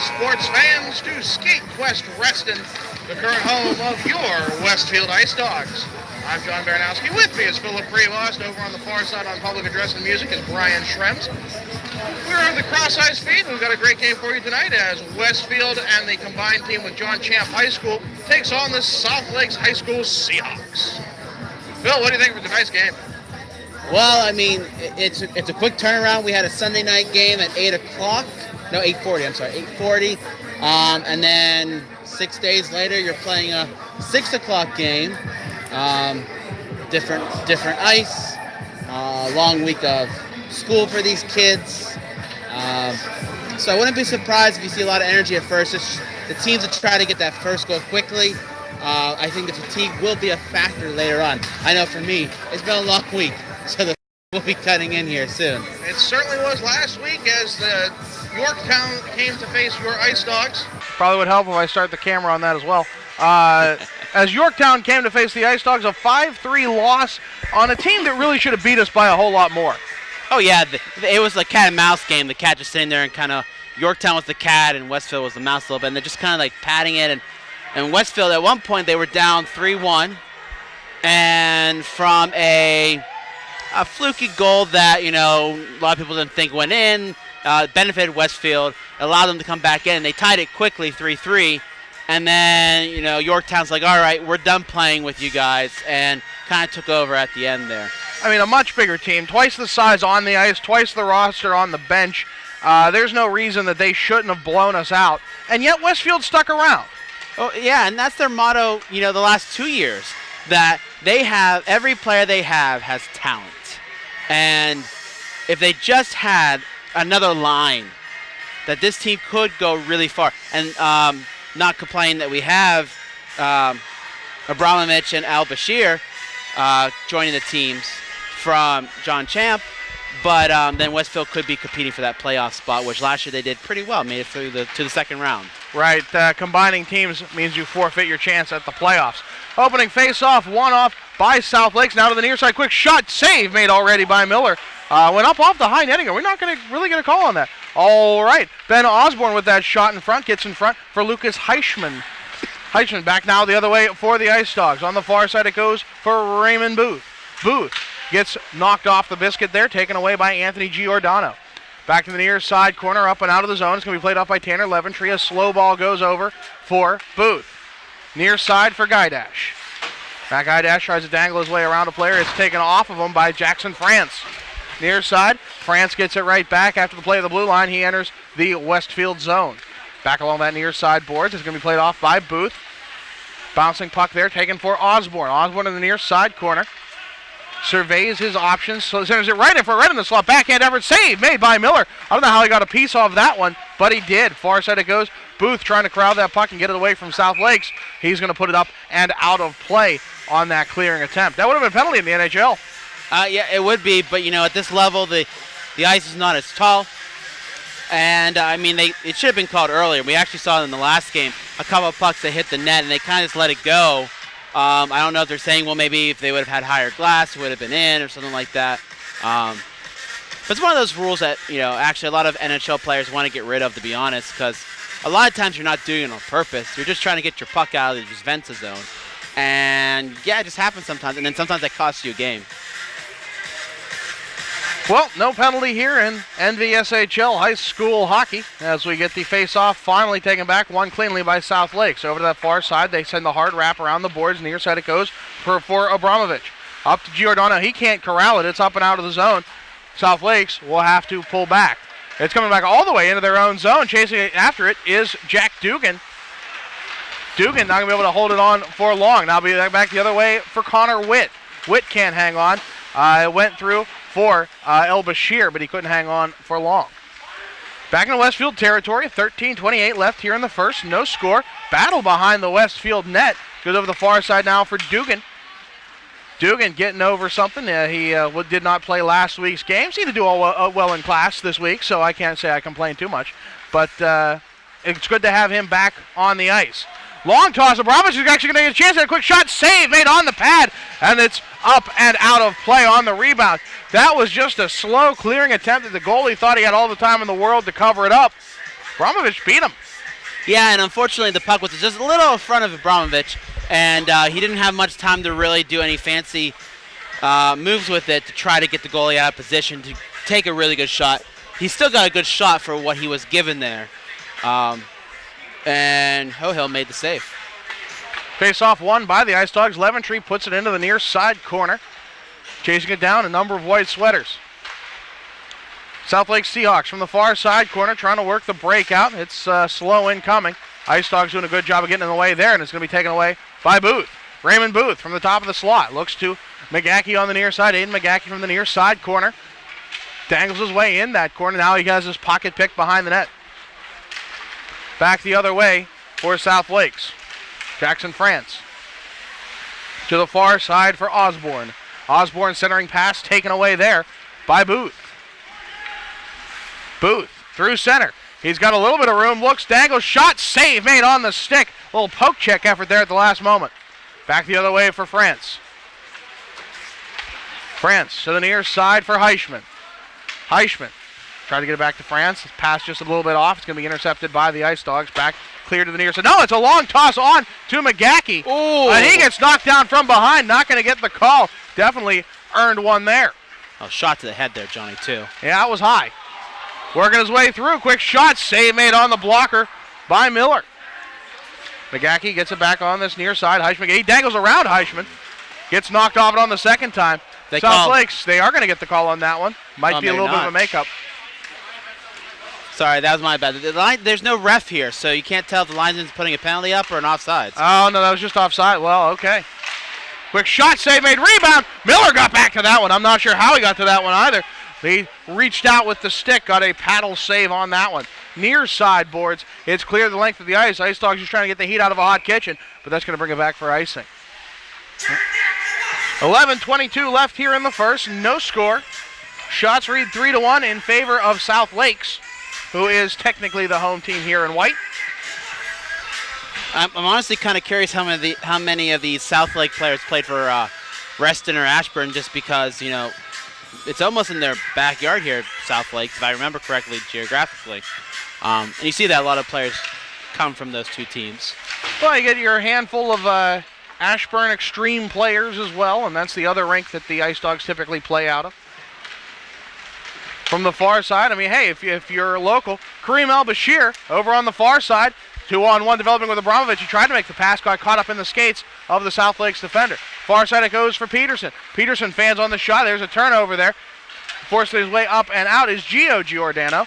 sports fans, to Skate Quest Reston, the current home of your Westfield Ice Dogs. I'm John Baranowski. With me is Philip Prevost. Over on the far side on Public Address and Music is Brian Schrems. We're on the Cross Ice feed. We've got a great game for you tonight as Westfield and the combined team with John Champ High School takes on the South Lakes High School Seahawks. Phil, what do you think of tonight's game? Well, I mean, it's a quick turnaround. We had a Sunday night game at 8 o'clock. No, 8:40. I'm sorry, 8:40. And then 6 days later, you're playing a 6 o'clock game. Different ice. Long week of school for these kids. So I wouldn't be surprised if you see a lot of energy at first. The teams that try to get that first goal quickly. I think the fatigue will be a factor later on. I know for me, it's been a long week, so we'll be cutting in here soon. It certainly was last week as the Yorktown came to face your Ice Dogs. Probably would help if I start the camera on that as well. As Yorktown came to face the Ice Dogs, a 5-3 loss on a team that really should have beat us by a whole lot more. Oh, yeah, it was a cat and mouse game. The cat just sitting there and kind of, Yorktown was the cat and Westfield was the mouse a little bit, and they're just kind of like patting it. And Westfield, at one point, they were down 3-1, and from a fluky goal that, a lot of people didn't think went in, benefited Westfield, allowed them to come back in. They tied it quickly, 3-3, and then, Yorktown's like, all right, we're done playing with you guys, and kind of took over at the end there. I mean, a much bigger team, twice the size on the ice, twice the roster on the bench. There's no reason that they shouldn't have blown us out, and yet Westfield stuck around. Oh, yeah, and that's their motto, the last 2 years, that they have, every player they have has talent. And if they just had another line, that this team could go really far. And not complain that we have Abramovich and Al-Bashir joining the teams from John Champ, but then Westfield could be competing for that playoff spot, which last year they did pretty well, made it through to the second round. Right, combining teams means you forfeit your chance at the playoffs. Opening face-off, one off by South Lakes. Now to the near side, quick shot, save made already by Miller. Went up off the high netting. We're not really going to call on that. All right, Ben Osborne with that shot in front, gets in front for Lucas Heichman. Heichman back now the other way for the Ice Dogs. On the far side it goes for Raymond Booth. Booth gets knocked off the biscuit there, taken away by Anthony Giordano. Back to the near side corner, up and out of the zone. It's going to be played off by Tanner Leventree. A slow ball goes over for Booth. Near side for Guydash. That Guydash tries to dangle his way around a player. It's taken off of him by Jackson France. Near side, France gets it right back. After the play of the blue line, he enters the Westfield zone. Back along that near side boards. It's going to be played off by Booth. Bouncing puck there, taken for Osborne. Osborne in the near side corner. Surveys his options, so sends it right in the slot. Backhand effort, save made by Miller. I don't know how he got a piece off that one, but he did. Far side it goes. Booth trying to corral that puck and get it away from South Lakes. He's going to put it up and out of play on that clearing attempt. That would have been a penalty in the NHL. Yeah, it would be, but at this level, the ice is not as tall. And it should have been called earlier. We actually saw it in the last game, a couple of pucks that hit the net, and they kind of just let it go. I don't know if they're saying, well, maybe if they would have had higher glass, it would have been in or something like that. But it's one of those rules that, actually a lot of NHL players want to get rid of, to be honest, because a lot of times you're not doing it on purpose. You're just trying to get your puck out of the Juventus zone. And, yeah, it just happens sometimes, and then sometimes that costs you a game. Well, no penalty here in NVSHL high school hockey as we get the face-off finally taken back, one cleanly by South Lakes. Over to that far side, they send the hard wrap around the boards. Near side it goes for Abramovich. Up to Giordano. He can't corral it. It's up and out of the zone. South Lakes will have to pull back. It's coming back all the way into their own zone. Chasing it after it is Jack Dugan. Dugan not going to be able to hold it on for long. Now be back the other way for Connor Witt. Witt can't hang on. It went through for El Bashir, but he couldn't hang on for long. Back in Westfield territory, 13:28 left here in the first. No score. Battle behind the Westfield net. Goes over the far side now for Dugan. Dugan getting over something. He did not play last week's game. Seemed to do all well in class this week, so I can't say I complain too much. But it's good to have him back on the ice. Long toss. Abramovich is actually going to get a chance at a quick shot. Save made on the pad, and it's up and out of play on the rebound. That was just a slow clearing attempt that the goalie thought he had all the time in the world to cover it up. Abramovich beat him. Yeah, and unfortunately the puck was just a little in front of Abramovich, and he didn't have much time to really do any fancy moves with it to try to get the goalie out of position to take a really good shot. He still got a good shot for what he was given there. And Hohill made the save. Face-off won by the Ice Dogs. Leventry puts it into the near side corner. Chasing it down, a number of white sweaters. South Lake Seahawks from the far side corner trying to work the breakout. It's slow incoming. Ice Dogs doing a good job of getting in the way there, and it's going to be taken away by Booth. Raymond Booth from the top of the slot. Looks to McGackey on the near side. Aiden McGackey from the near side corner. Dangles his way in that corner. Now he has his pocket pick behind the net. Back the other way for South Lakes. Jackson France. To the far side for Osborne. Osborne centering pass taken away there by Booth. Booth through center. He's got a little bit of room. Looks, dangles, shot, save made on the stick. A little poke check effort there at the last moment. Back the other way for France. France to the near side for Heischman. Heischman trying to get it back to France. His pass just a little bit off. It's going to be intercepted by the Ice Dogs. Back clear to the near side. No, it's a long toss on to McGackey. Ooh. And he gets knocked down from behind. Not going to get the call. Definitely earned one there. Oh, shot to the head there, Johnny, too. Yeah, it was high. Working his way through. Quick shot. Save made on the blocker by Miller. McGackey gets it back on this near side. Heischman, he dangles around Heischman. Gets knocked off it on the second time. South Lakes, they are going to get the call on that one. Might be a little bit of a makeup. Sorry, that was my bad. There's no ref here, so you can't tell if the linesman's putting a penalty up or an offside. Oh, no, that was just offside. Well, okay. Quick shot, save made, rebound. Miller got back to that one. I'm not sure how he got to that one either. He reached out with the stick, got a paddle save on that one. Near side boards. It's clear the length of the ice. Ice Dogs just trying to get the heat out of a hot kitchen, but that's going to bring it back for icing. 11:22 left here in the first. No score. Shots read 3-1 in favor of South Lakes, who is technically the home team here in white. I'm honestly kind of curious how many of these South Lake players played for Reston or Ashburn, just because, you know, it's almost in their backyard here, South Lake, if I remember correctly geographically. And you see that a lot of players come from those two teams. Well, you get your handful of Ashburn Extreme players as well, and that's the other rink that the Ice Dogs typically play out of. From the far side, I mean, hey, if you're local, Kareem El-Bashir over on the far side, 2-on-1 developing with Abramovich. He tried to make the pass, got caught up in the skates of the South Lakes defender. Far side it goes for Peterson. Peterson fans on the shot. There's a turnover there. Forcing his way up and out is Gio Giordano.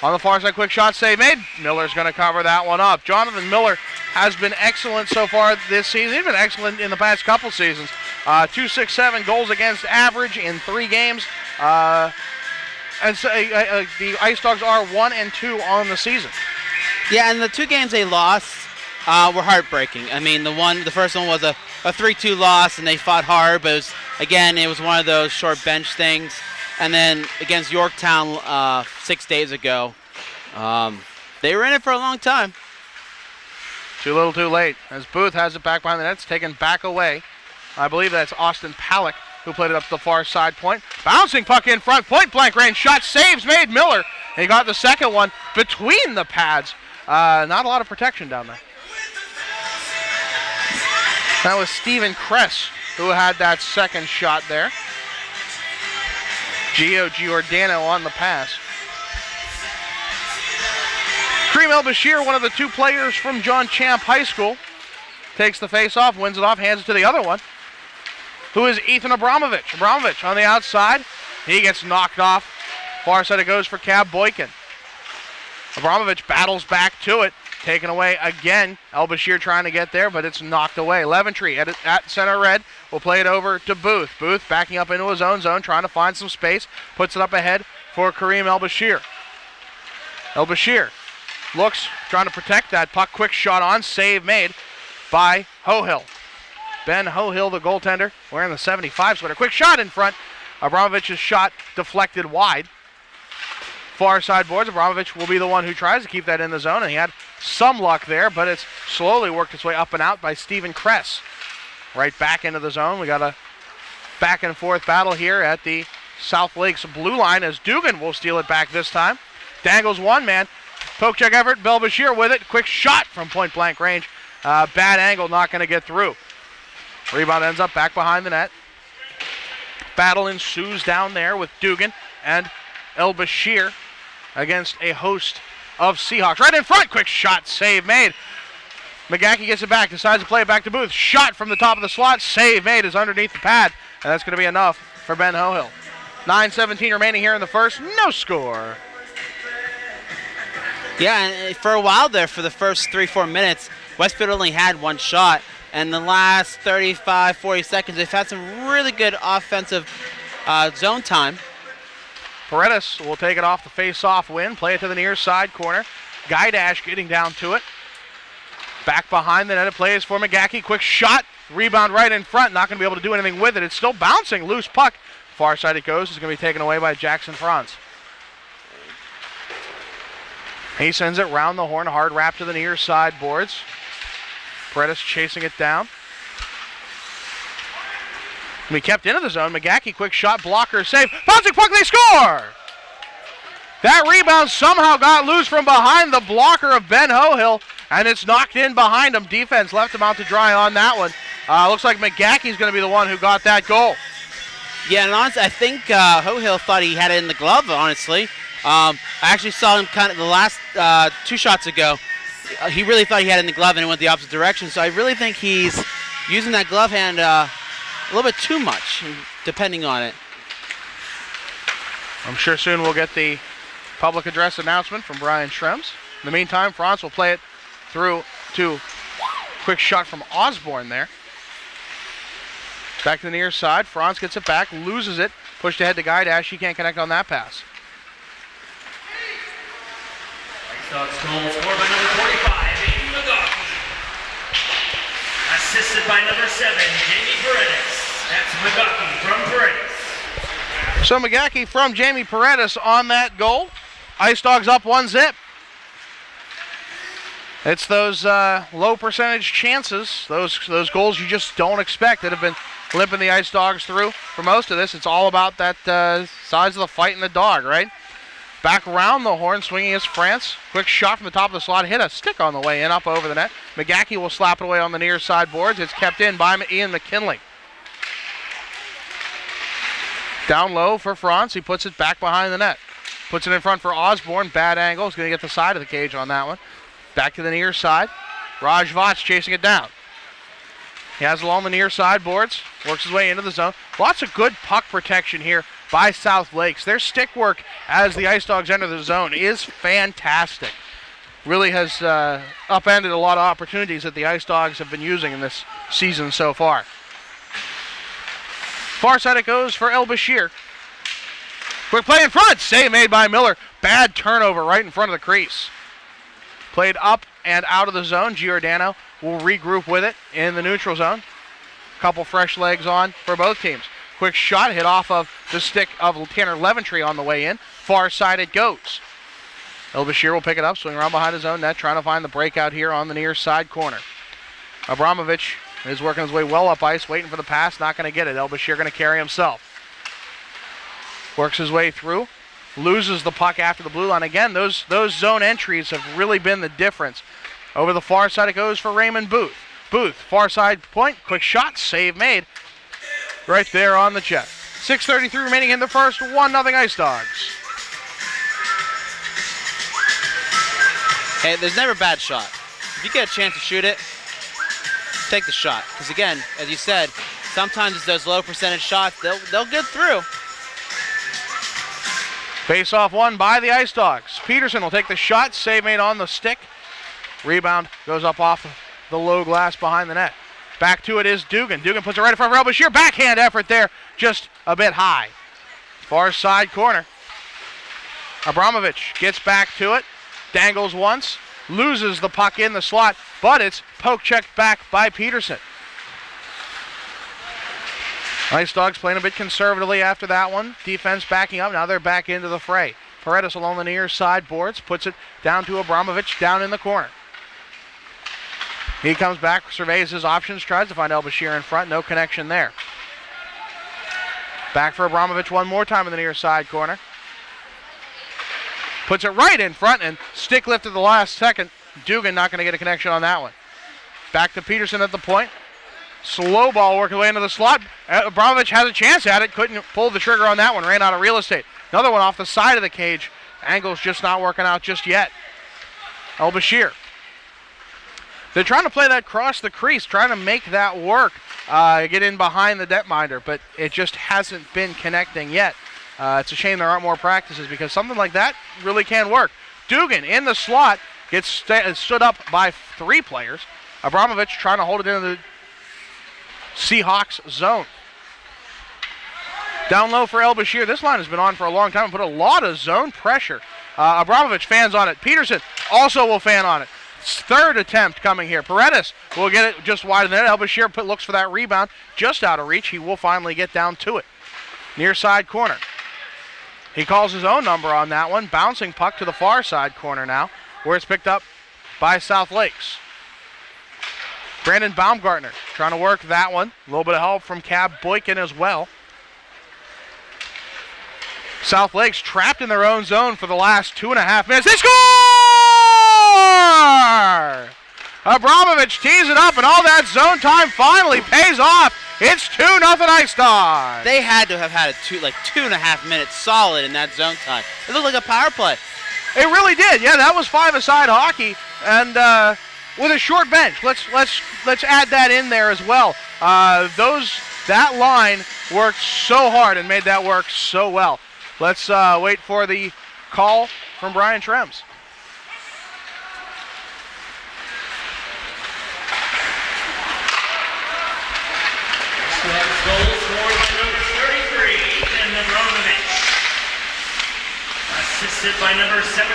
On the far side, quick shot save made. Miller's going to cover that one up. Jonathan Miller has been excellent so far this season. He's been excellent in the past couple seasons. 2.67 goals against average in 3 games. And so the Ice Dogs are 1-2 on the season. Yeah, and the 2 games they lost were heartbreaking. I mean, the first one was a 3-2 loss, and they fought hard, but it was one of those short bench things. And then against Yorktown 6 days ago, they were in it for a long time. Too little, too late. As Booth has it back behind the net, it's taken back away. I believe that's Austin Palak who played it up to the far side point. Bouncing puck in front, point blank range, shot, saves made, Miller. He got the second one between the pads. Not a lot of protection down there. That was Steven Kress who had that second shot there. Gio Giordano on the pass. Kareem El-Bashir, one of the 2 players from John Champ High School, takes the face-off, wins it off, hands it to the other one, who is Ethan Abramovich. Abramovich on the outside. He gets knocked off. Far side it goes for Cab Boykin. Abramovich battles back to it. Taken away again. El-Bashir trying to get there, but it's knocked away. Leventry at center red will play it over to Booth. Booth backing up into his own zone, trying to find some space. Puts it up ahead for Kareem El-Bashir. El-Bashir looks, trying to protect that puck. Quick shot on, save made by Hohill. Ben Hohill, the goaltender, wearing the 75 sweater. Quick shot in front. Abramovich's shot deflected wide. Far side boards. Abramovich will be the one who tries to keep that in the zone, and he had some luck there, but it's slowly worked its way up and out by Steven Kress. Right back into the zone. We got a back and forth battle here at the South Lakes blue line as Dugan will steal it back this time. Dangles one man. Poke check effort. Belbashir with it. Quick shot from point blank range. Bad angle, not going to get through. Rebound ends up back behind the net. Battle ensues down there with Dugan and El-Bashir against a host of Seahawks. Right in front, quick shot, save made. McGackie gets it back, decides to play it back to Booth. Shot from the top of the slot, save made is underneath the pad, and that's going to be enough for Ben Hohill. 9:17 remaining here in the first, no score. Yeah, and for a while there, for the first 3-4 minutes, Westfield only had one shot. And the last 35, 40 seconds, they've had some really good offensive zone time. Paredes will take it off the face-off win, play it to the near side corner. Guidash getting down to it. Back behind the net, it plays for McGackie. Quick shot, rebound right in front. Not going to be able to do anything with it. It's still bouncing, loose puck. Far side it goes. It's going to be taken away by Jackson Franz. He sends it round the horn, hard wrap to the near side boards. Paredes chasing it down. We kept into the zone. McGackie, quick shot, blocker, save. Bouncing puck, they score! That rebound somehow got loose from behind the blocker of Ben Hohill, and it's knocked in behind him. Defense left him out to dry on that one. Looks like McGackie's going to be the one who got that goal. Yeah, and honestly, I think Hohill thought he had it in the glove, honestly. I actually saw him kind of the last 2 shots ago. He really thought he had it in the glove and it went the opposite direction. So I really think he's using that glove hand a little bit too much, depending on it. I'm sure soon we'll get the public address announcement from Brian Schrems. In the meantime, Franz will play it through to quick shot from Osborne there. Back to the near side. Franz gets it back, loses it, pushed ahead to Guidash. He can't connect on that pass. Dogs goal scored by number 45, Aiden McGackie. Assisted by number 7, Jamie Paredes. That's McGackie from Paredes. So McGackie from Jamie Paredes on that goal. Ice Dogs up 1-0. It's those low percentage chances, those goals you just don't expect that have been limping the Ice Dogs through for most of this. It's all about that size of the fight in the dog, right? Back around the horn, swinging is France. Quick shot from the top of the slot, hit a stick on the way in, up over the net. McGackie will slap it away on the near side boards. It's kept in by Ian McKinley. Down low for France. He puts it back behind the net. Puts it in front for Osborne. Bad angle. He's going to get the side of the cage on that one. Back to the near side. Raj Vats chasing it down. He has it along the near side boards. Works his way into the zone. Lots of good puck protection here by South Lakes. Their stick work as the Ice Dogs enter the zone is fantastic. Really has upended a lot of opportunities that the Ice Dogs have been using in this season so far. Far side it goes for El-Bashir. Quick play in front. Save made by Miller. Bad turnover right in front of the crease. Played up and out of the zone. Giordano will regroup with it in the neutral zone. Couple fresh legs on for both teams. Quick shot hit off of the stick of Tanner Leventry on the way in. Far side it goes. El-Bashir will pick it up, swing around behind his own net, trying to find the breakout here on the near side corner. Abramovich is working his way well up ice, waiting for the pass, not going to get it. El-Bashir going to carry himself. Works his way through, loses the puck after the blue line. Again, those zone entries have really been the difference. Over the far side it goes for Raymond Booth. Booth, far side point, quick shot, save made. Right there on the jet. 6:33 remaining in the first, 1-0 Ice Dogs. Hey, there's never a bad shot. If you get a chance to shoot it, take the shot. Because again, as you said, sometimes it's those low percentage shots, they'll get through. Face off won by the Ice Dogs. Peterson will take the shot, save made on the stick. Rebound goes up off the low glass behind the net. Back to it is Dugan. Dugan puts it right in front of El-Bashir. Backhand effort there, just a bit high. Far side corner. Abramovich gets back to it. Dangles once. Loses the puck in the slot, but it's poke checked back by Peterson. Ice Dogs playing a bit conservatively after that one. Defense backing up. Now they're back into the fray. Paredes along the near side boards. Puts it down to Abramovich down in the corner. He comes back, surveys his options, tries to find El-Bashir in front. No connection there. Back for Abramovich one more time in the near side corner. Puts it right in front and stick lift at the last second. Dugan not going to get a connection on that one. Back to Peterson at the point. Slow ball working way into the slot. Abramovich has a chance at it. Couldn't pull the trigger on that one. Ran out of real estate. Another one off the side of the cage. Angle's just not working out just yet. El-Bashir. They're trying to play that cross the crease, trying to make that work. Get in behind the netminder, but it just hasn't been connecting yet. It's a shame there aren't more practices because something like that really can work. Dugan in the slot gets stood up by 3 players. Abramovich trying to hold it into the Seahawks zone. Down low for El-Bashir. This line has been on for a long time and put a lot of zone pressure. Abramovich fans on it. Peterson also will fan on it. Third attempt coming here. Paredes will get it just wide of the net. El-Bashir looks for that rebound just out of reach. He will finally get down to it. Near side corner. He calls his own number on that one. Bouncing puck to the far side corner now, where it's picked up by South Lakes. Brandon Baumgartner trying to work that one. A little bit of help from Cab Boykin as well. South Lakes trapped in their own zone for the last 2.5 minutes. They score! Abramovich tees it up, and all that zone time finally pays off. It's 2-0 Ice Dogs. They had to have had a 2.5 minutes solid in that zone time. It looked like a power play. It really did. Yeah, that was 5-a-side hockey, and with a short bench. Let's add that in there as well. That line worked so hard and made that work so well. Let's wait for the call from Brian Trems. Goal scored by number 33, and Abramovich. Assisted by number 76,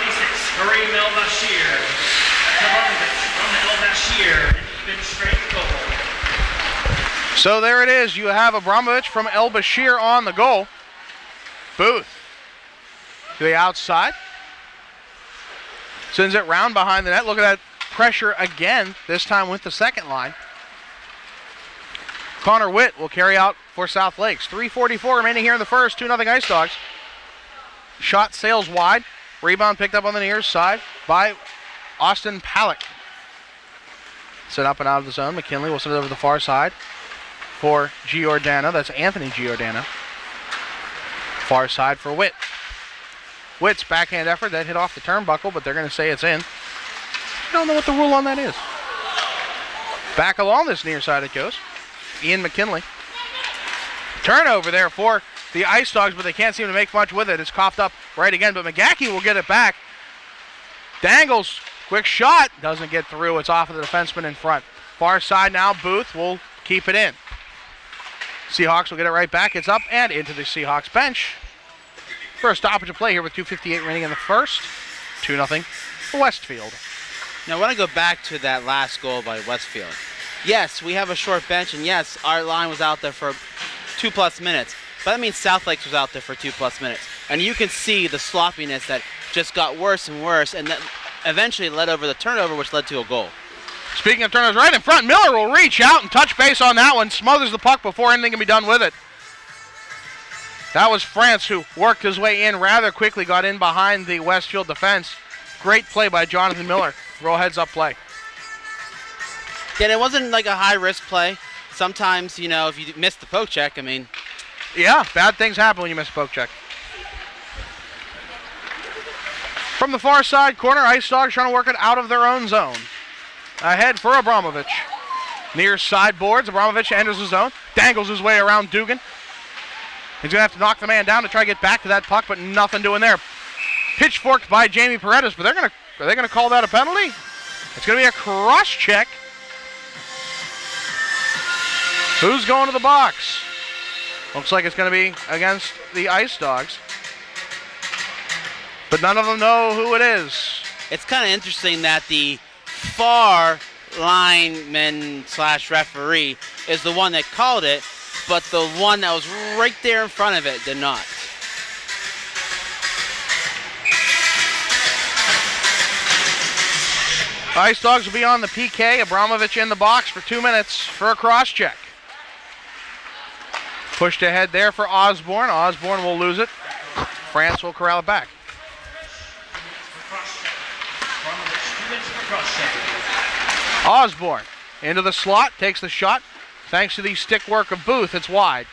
Kareem El-Bashir. Abramovich from El-Bashir, and even strength goal. So there it is. You have Abramovich from El-Bashir on the goal. Booth to the outside. Sends it round behind the net. Look at that pressure again, this time with the second line. Connor Witt will carry out for South Lakes. 3:44 remaining here in the first. 2-0 Ice Dogs. Shot sails wide. Rebound picked up on the near side by Austin Palak. Set up and out of the zone. McKinley will send it over the far side for Giordano. That's Anthony Giordano. Far side for Witt. Witt's backhand effort. That hit off the turnbuckle, but they're going to say it's in. I don't know what the rule on that is. Back along this near side it goes. Ian McKinley. Turnover there for the Ice Dogs, but they can't seem to make much with it. It's coughed up right again, but McGackie will get it back. Dangles, quick shot, doesn't get through. It's off of the defenseman in front. Far side now, Booth will keep it in. Seahawks will get it right back. It's up and into the Seahawks bench. For a stoppage of play here with 2:58 remaining in the first. 2-0 Westfield. Now I want to go back to that last goal by Westfield. Yes, we have a short bench, and yes, our line was out there for 2+ minutes. But that means South Lakes was out there for 2+ minutes. And you can see the sloppiness that just got worse and worse, and that eventually led over the turnover, which led to a goal. Speaking of turnovers, right in front, Miller will reach out and touch base on that one. Smothers the puck before anything can be done with it. That was France who worked his way in rather quickly, got in behind the Westfield defense. Great play by Jonathan Miller. Roll heads-up play. Yeah, it wasn't like a high-risk play. Sometimes, if you miss the poke check, Yeah, bad things happen when you miss a poke check. From the far side corner, Ice Dogs trying to work it out of their own zone. Ahead for Abramovich. Near sideboards, Abramovich enters the zone, dangles his way around Dugan. He's going to have to knock the man down to try to get back to that puck, but nothing doing there. Pitchforked by Jamie Paredes, but are they going to call that a penalty? It's going to be a cross check. Who's going to the box? Looks like it's going to be against the Ice Dogs. But none of them know who it is. It's kind of interesting that the far lineman/referee is the one that called it, but the one that was right there in front of it did not. Ice Dogs will be on the PK. Abramovich in the box for 2 minutes for a cross check. Pushed ahead there for Osborne. Osborne will lose it. France will corral it back. points for cross-check. Osborne into the slot, takes the shot. Thanks to the stick work of Booth, it's wide.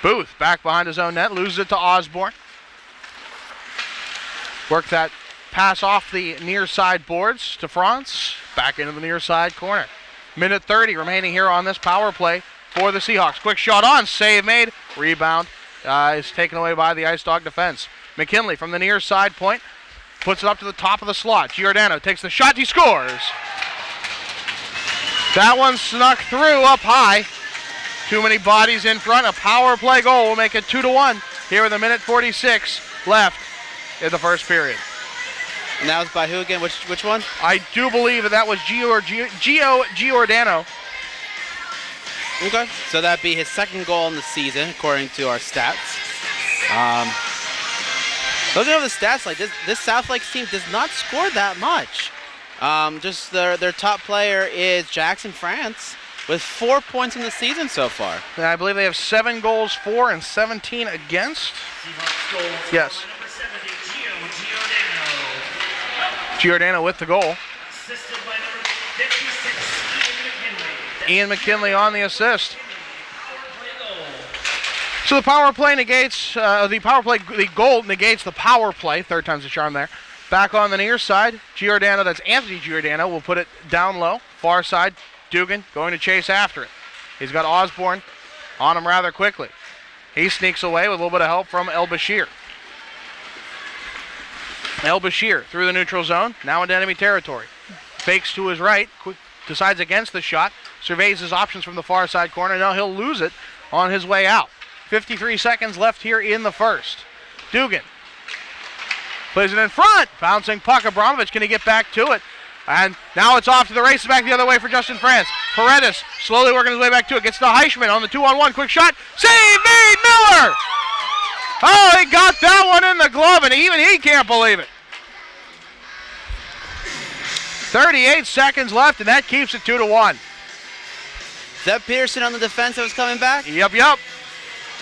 Booth back behind his own net, loses it to Osborne. Work that pass off the near side boards to France, back into the near side corner. Minute 30 remaining here on this power play for the Seahawks. Quick shot on, save made, rebound is taken away by the Ice Dog defense. McKinley from the near side point, puts it up to the top of the slot. Giordano takes the shot, he scores. That one snuck through up high. Too many bodies in front. A power play goal will make it 2-1 here with a minute 46 left in the first period. And that was by who again? Which one? I do believe that was Gio Giordano. Okay. So that'd be his second goal in the season, according to our stats. Looking over the stats, like this South Lakes team does not score that much. Just their top player is Jackson France with 4 points in the season so far. And I believe they have 7 goals for and 17 against. Yes. Number 70, Giordano. Giordano with the goal. Assisted by number 56, Ian McKinley on the assist. Power play goal. So the power play negates the goal negates the power play. Third time's the charm there. Back on the near side, Giordano, that's Anthony Giordano, will put it down low. Far side, Dugan going to chase after it. He's got Osborne on him rather quickly. He sneaks away with a little bit of help from El Bashir. El Bashir through the neutral zone, now into enemy territory. Fakes to his right, decides against the shot, surveys his options from the far side corner. Now he'll lose it on his way out. 53 seconds left here in the first. Dugan plays it in front. Bouncing puck. Abramovich, can he get back to it? And now it's off to the races back the other way for Justin France. Paredes slowly working his way back to it. Gets to Heichman on the 2-on-1. Quick shot. Save made, Miller! Oh, he got that one in the glove, and even he can't believe it. 38 seconds left, and that keeps it 2-1. Is that Peterson on the defense that was coming back? Yep.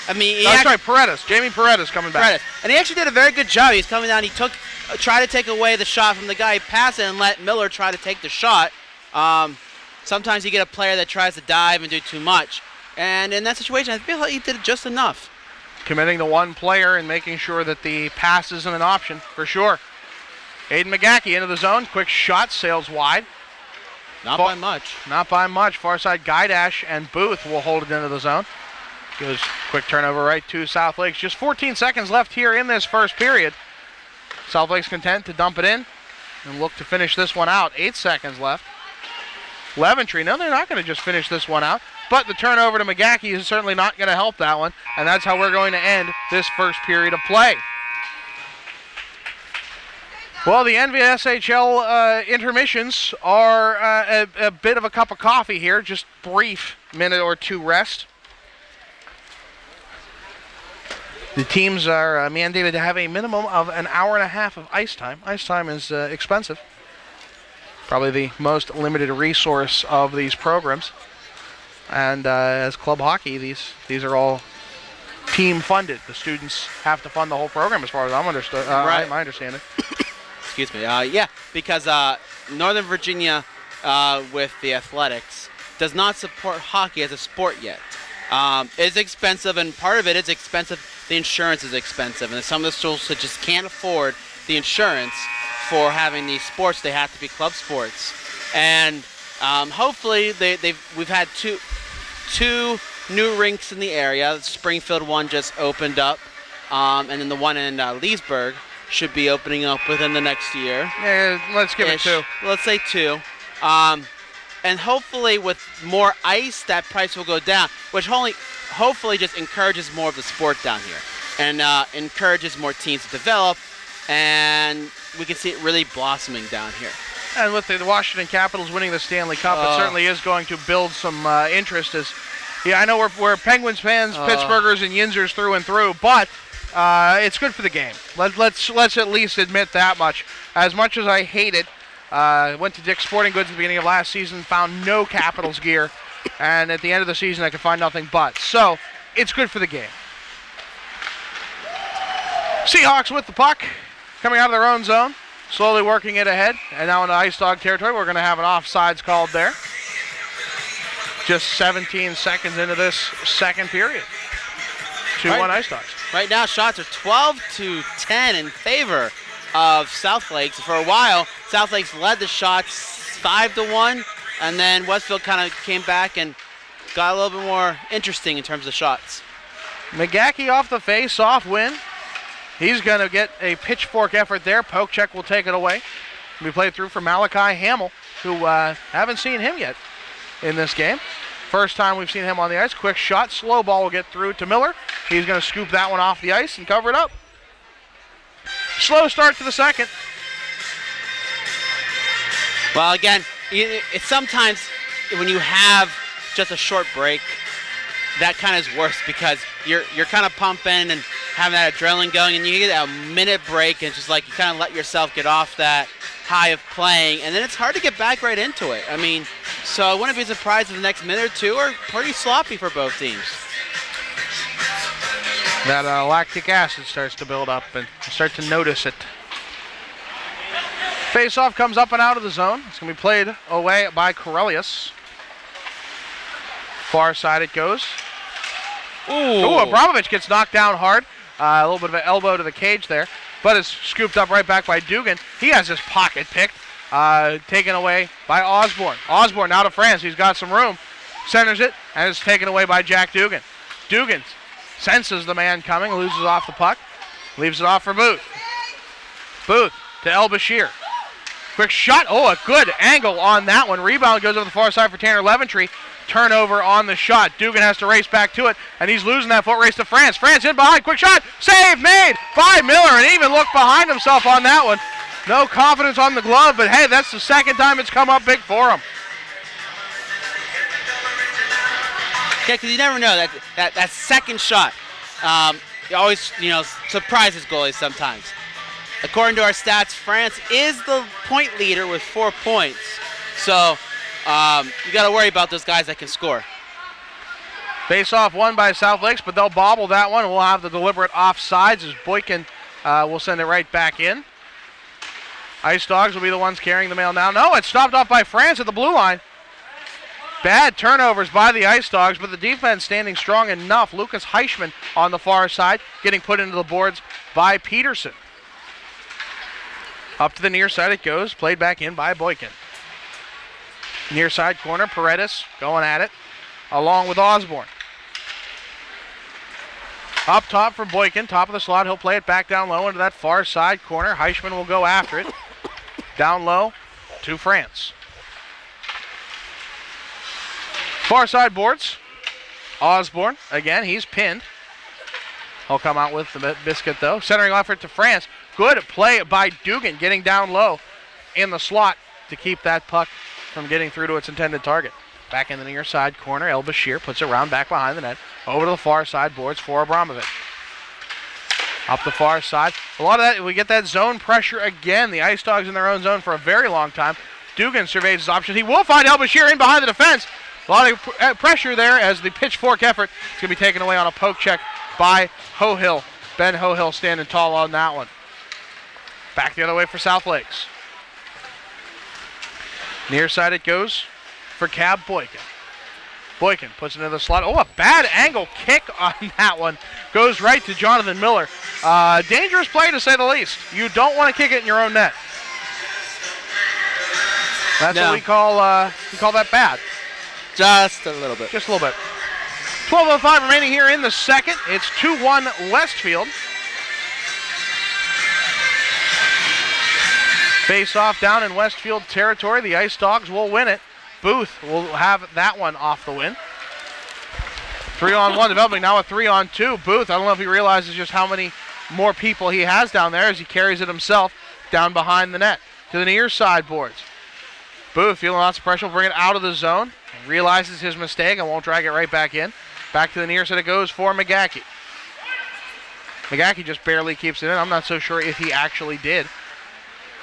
I mean, Paredes. Jamie Paredes coming back. And he actually did a very good job. He's coming down. He tried to take away the shot from the guy. He passed it and let Miller try to take the shot. Sometimes you get a player that tries to dive and do too much. And in that situation, I feel like he did just enough. Committing to one player and making sure that the pass isn't an option, for sure. Aiden McGackey into the zone. Quick shot, sails wide. Not by much. Not by much. Far side, Guidash and Booth will hold it into the zone. Goes quick turnover right to South Lakes. Just 14 seconds left here in this first period. South Lakes content to dump it in and look to finish this one out. 8 seconds left. Leventry, no, they're not going to just finish this one out. But the turnover to McGackey is certainly not going to help that one. And that's how we're going to end this first period of play. Well, the NVSHL intermissions are a bit of a cup of coffee here. Just brief minute or two rest. The teams are mandated to have a minimum of an hour and a half of ice time. Ice time is expensive. Probably the most limited resource of these programs. And as club hockey, these are all team funded. The students have to fund the whole program as far as I'm understood. Right. My understanding. Excuse me. Yeah, because Northern Virginia with the athletics does not support hockey as a sport yet. It's expensive, and part of it is expensive. The insurance is expensive, and some of the schools that just can't afford the insurance for having these sports. They have to be club sports, and hopefully we've had two new rinks in the area. The Springfield one just opened up, and then the one in Leesburg should be opening up within the next year. Yeah, let's give it 2. Let's say 2. And hopefully with more ice, that price will go down, which hopefully just encourages more of the sport down here and encourages more teams to develop, and we can see it really blossoming down here. And with the Washington Capitals winning the Stanley Cup, it certainly is going to build some interest. I know we're Penguins fans, Pittsburghers and Yinzers through and through, but it's good for the game. Let's at least admit that much. As much as I hate it, went to Dick's Sporting Goods at the beginning of last season, found no Capitals gear, and at the end of the season I could find nothing but. So, it's good for the game. Seahawks with the puck, coming out of their own zone. slowly working it ahead. And now in the Ice Dog territory, we're going to have an offsides called there. Just 17 seconds into this second period. 2-1 Ice Dogs. Right now, shots are 12-10 in favor of South Lakes. For a while, South Lakes led the shots 5-1, and then Westfield kind of came back and got a little bit more interesting in terms of shots. McGackey off the face-off win. He's going to get a pitchfork effort there. Poke check will take it away. We played through for Malachi Hamill, who haven't seen him yet in this game. First time we've seen him on the ice. Quick shot. Slow ball will get through to Miller. He's going to scoop that one off the ice and cover it up. Slow start to the second. Well, again, it's sometimes when you have just a short break, that kind of is worse because you're kind of pumping and having that adrenaline going, and you get a minute break, and it's just like you kind of let yourself get off that high of playing, and then it's hard to get back right into it. I mean, so I wouldn't be surprised if the next minute or two are pretty sloppy for both teams. That lactic acid starts to build up, and you start to notice it. Face-off comes up and out of the zone. It's going to be played away by Corellius. Far side it goes. Ooh, Abramovich gets knocked down hard. A little bit of an elbow to the cage there, but is scooped up right back by Dugan. He has his pocket picked, taken away by Osborne. Osborne now to France. He's got some room. Centers it, and is taken away by Jack Dugan. Dugan senses the man coming, loses off the puck, leaves it off for Booth. Booth to El Bashir. Quick shot. Oh, a good angle on that one. Rebound goes over the far side for Tanner Leventry. Turnover on the shot. Dugan has to race back to it, and he's losing that foot race to France. France in behind. Quick shot. Save made by Miller, and even looked behind himself on that one. No confidence on the glove, but hey, that's the second time it's come up big for him. Yeah, because you never know that second shot. You always, surprises goalies sometimes. According to our stats, France is the point leader with 4 points. So you got to worry about those guys that can score. Face-off won by South Lakes, but they'll bobble that one. We'll have the deliberate offsides as Boykin will send it right back in. Ice Dogs will be the ones carrying the mail now. No, it's stopped off by France at the blue line. Bad turnovers by the Ice Dogs, but the defense standing strong enough. Lucas Heichman on the far side, getting put into the boards by Peterson. Up to the near side it goes, played back in by Boykin. Near side corner, Paredes going at it, along with Osborne. Up top for Boykin, top of the slot, he'll play it back down low into that far side corner. Heichman will go after it. Down low to France. Far side boards. Osborne, again, he's pinned. He'll come out with the biscuit though. Centering effort to France. Good play by Dugan, getting down low in the slot to keep that puck from getting through to its intended target. Back in the near side corner, El Bashir puts it around back behind the net. Over to the far side boards for Abramovich. Up the far side. A lot of that, we get that zone pressure again. The Ice Dogs in their own zone for a very long time. Dugan surveys his options. He will find El Bashir in behind the defense. A lot of pressure there as the pitchfork effort is going to be taken away on a poke check by Hohill. Ben Hohill standing tall on that one. Back the other way for South Lakes. Near side it goes for Cab Boykin. Boykin puts it into the slot. Oh, a bad angle kick on that one. Goes right to Jonathan Miller. Dangerous play to say the least. You don't want to kick it in your own net. That's what we call that bad. Just a little bit. Just a little bit. 12:05 remaining here in the second. It's 2-1 Westfield. Face-off down in Westfield territory. The Ice Dogs will win it. Booth will have that one off the win. 3-on-1 developing now a 3-on-2. Booth, I don't know if he realizes just how many more people he has down there as he carries it himself down behind the net to the near side boards. Booth feeling lots of pressure, will bring it out of the zone. Realizes his mistake and won't drag it right back in. Back to the near side it goes for McGackey. McGackey just barely keeps it in. I'm not so sure if he actually did.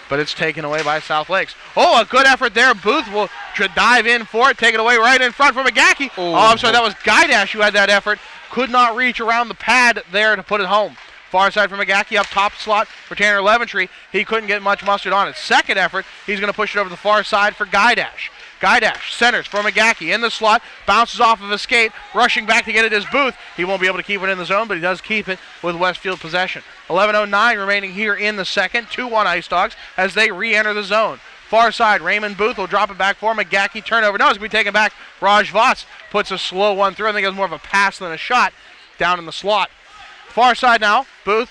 But it's taken away by South Lakes. Oh, a good effort there. Booth will dive in for it, take it away right in front for McGackey. Oh, I'm sorry, that was Guidash who had that effort. Could not reach around the pad there to put it home. Far side for McGackey, up top slot for Tanner Leventry. He couldn't get much mustard on it. Second effort, he's going to push it over the far side for Guidash. Guidash centers for McGackey in the slot, bounces off of a skate, rushing back to get it is Booth. He won't be able to keep it in the zone, but he does keep it with Westfield possession. 11:09 remaining here in the second. 2-1 Ice Dogs as they re-enter the zone. Far side, Raymond Booth will drop it back for McGackey. Turnover. No, it's going to be taken back. Raj Vats puts a slow one through. I think it was more of a pass than a shot down in the slot. Far side now, Booth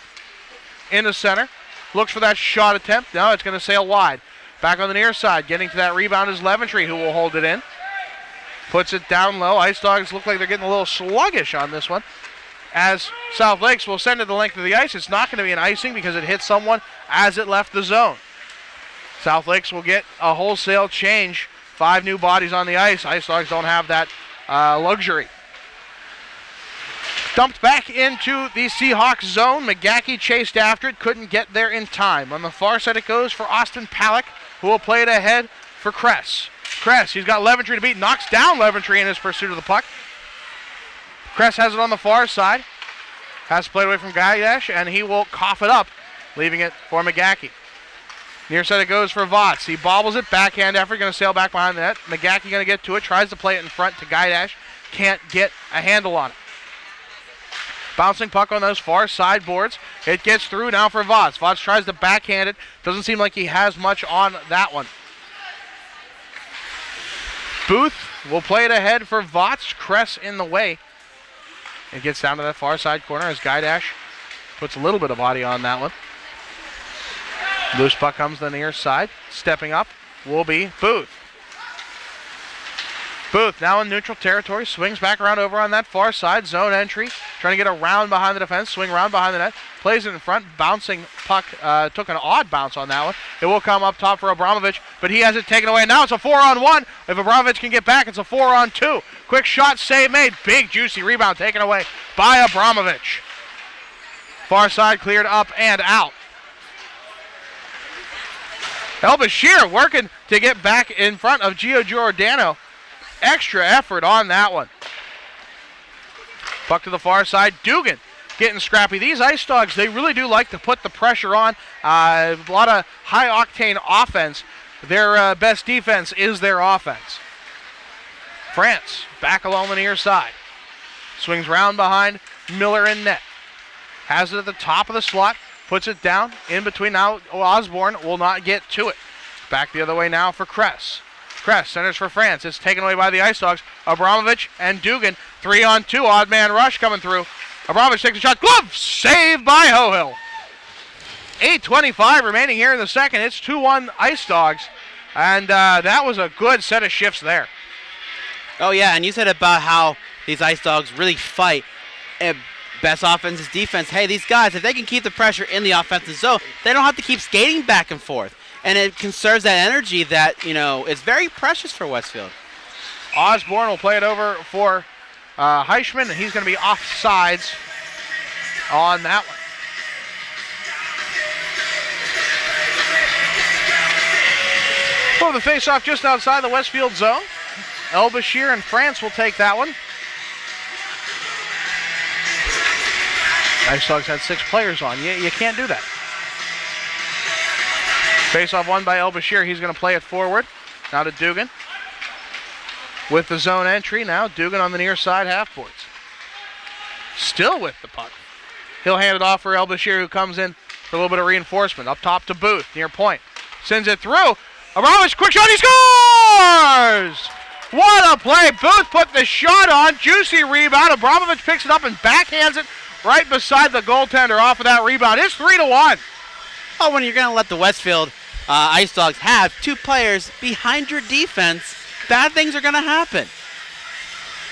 in the center. Looks for that shot attempt. No, it's going to sail wide. Back on the near side, getting to that rebound is Leventry, who will hold it in. Puts it down low. Ice Dogs look like they're getting a little sluggish on this one, as South Lakes will send it the length of the ice. It's not going to be an icing because it hit someone as it left the zone. South Lakes will get a wholesale change. 5 new bodies on the ice. Ice Dogs don't have that luxury. Dumped back into the Seahawks zone. McGackey chased after it, couldn't get there in time. On the far side it goes for Austin Palak, who will play it ahead for Kress. Kress, he's got Leventry to beat, knocks down Leventry in his pursuit of the puck. Kress has it on the far side. Has to play away from Guidash, and he will cough it up, leaving it for McGackey. Near side it goes for Vats. He bobbles it, backhand effort, going to sail back behind the net. McGackey going to get to it, tries to play it in front to Guidash. Can't get a handle on it. Bouncing puck on those far side boards. It gets through now for Vats. Vats tries to backhand it. Doesn't seem like he has much on that one. Booth will play it ahead for Vats. Kress in the way. It gets down to that far side corner as Guidash puts a little bit of body on that one. Loose puck comes to the near side. Stepping up will be Booth. Booth now in neutral territory, swings back around over on that far side, zone entry, trying to get around behind the defense, swing around behind the net, plays it in front, bouncing puck, took an odd bounce on that one. It will come up top for Abramovich, but he has it taken away. Now it's a 4-on-1. If Abramovich can get back, it's a 4-on-2. Quick shot, save made, big juicy rebound taken away by Abramovich. Far side cleared up and out. El Bashir working to get back in front of Gio Giordano. Extra effort on that one. Puck to the far side. Dugan getting scrappy. These Ice Dogs, they really do like to put the pressure on. A lot of high-octane offense. Their best defense is their offense. France back along the near side. Swings round behind Miller in net. Has it at the top of the slot. Puts it down in between. Now Osborne will not get to it. Back the other way now for Kress. Kress centers for France. It's taken away by the Ice Dogs. Abramovich and Dugan. 3-on-2. Odd man rush coming through. Abramovich takes a shot. Glove saved by Hohill. 8:25 remaining here in the second. It's 2-1 Ice Dogs. And that was a good set of shifts there. Oh, yeah, and you said about how these Ice Dogs really fight. Best offense is defense. Hey, these guys, if they can keep the pressure in the offensive zone, they don't have to keep skating back and forth. And it conserves that energy that, is very precious for Westfield. Osborne will play it over for Heischman, and he's going to be off sides on that one. Well, the face-off just outside the Westfield zone. El Bashir and France will take that one. Ice Dogs had 6 players on. You can't do that. Face-off won by El Bashir. He's going to play it forward. Now to Dugan. With the zone entry now. Dugan on the near side half boards. Still with the puck. He'll hand it off for El Bashir, who comes in for a little bit of reinforcement. Up top to Booth, near point. Sends it through. Abramovich, quick shot, he scores! What a play. Booth put the shot on. Juicy rebound. Abramovich picks it up and backhands it right beside the goaltender off of that rebound. It's 3-1. Oh, when you're going to let the Westfield Ice Dogs have 2 players behind your defense, bad things are going to happen.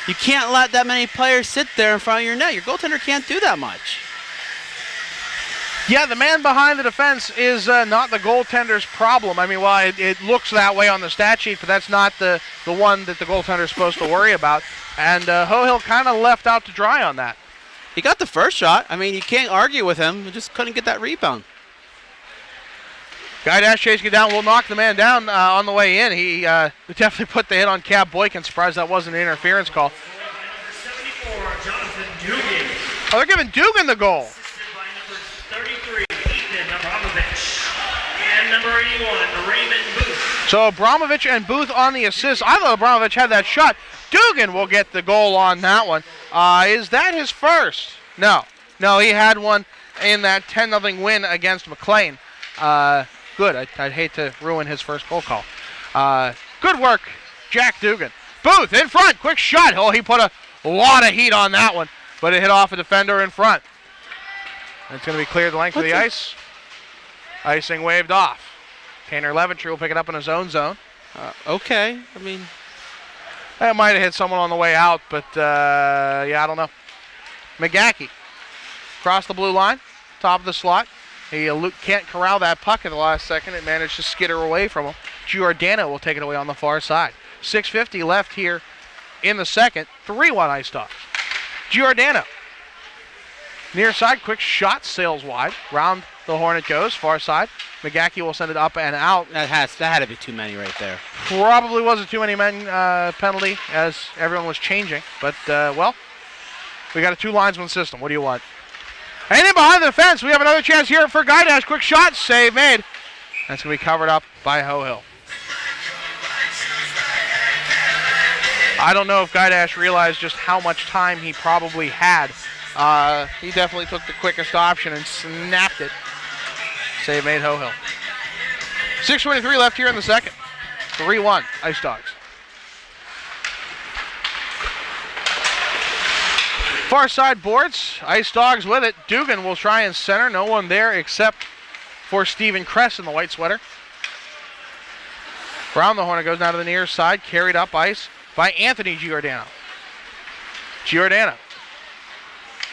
You can't let that many players sit there in front of your net. Your goaltender can't do that much. Yeah, the man behind the defense is not the goaltender's problem. I mean, well, it looks that way on the stat sheet, but that's not the one that the goaltender's supposed to worry about. And Hohill kind of left out to dry on that. He got the first shot. I mean, you can't argue with him. He just couldn't get that rebound. Guidash chasing it down. Will knock the man down on the way in. He definitely put the hit on Cab Boykin. Surprised that wasn't an interference call. 74, Jonathan Dugan. Oh, they're giving Dugan the goal. 31, Raymond Booth. So Abramovich and Booth on the assist. I thought Abramovich had that shot. Dugan will get the goal on that one. Is that his first? No. No, he had one in that 10-0 win against McLean. Good. I'd hate to ruin his first goal call. Good work, Jack Dugan. Booth in front. Quick shot. Oh, he put a lot of heat on that one, but it hit off a defender in front. It's going to be cleared the length of the ice. Icing waved off. Tanner Leventry will pick it up in his own zone. Okay. I mean, that might have hit someone on the way out, but yeah, I don't know. McGackey across the blue line, top of the slot. He can't corral that puck at the last second. It managed to skitter away from him. Giordano will take it away on the far side. 6:50 left here in the second. 3-1 Ice Dogs. Giordano. Near side, quick shot, sails wide. Round the horn it goes, far side. McGackey will send it up and out. that had to be too many right there. Probably was a too many men penalty as everyone was changing. But, well, we got a two-linesman system. What do you want? And in behind the fence, we have another chance here for Guidash. Quick shot, save made. That's going to be covered up by Ho-Hill. I don't know if Guidash realized just how much time he probably had. He definitely took the quickest option and snapped it. Save made Ho-Hill. 6:23 left here in the second. 3-1 Ice Dogs. Far side boards. Ice Dogs with it. Dugan will try and center. No one there except for Stephen Kress in the white sweater. Around the horn it goes down to the near side. Carried up ice by Anthony Giordano. Giordano.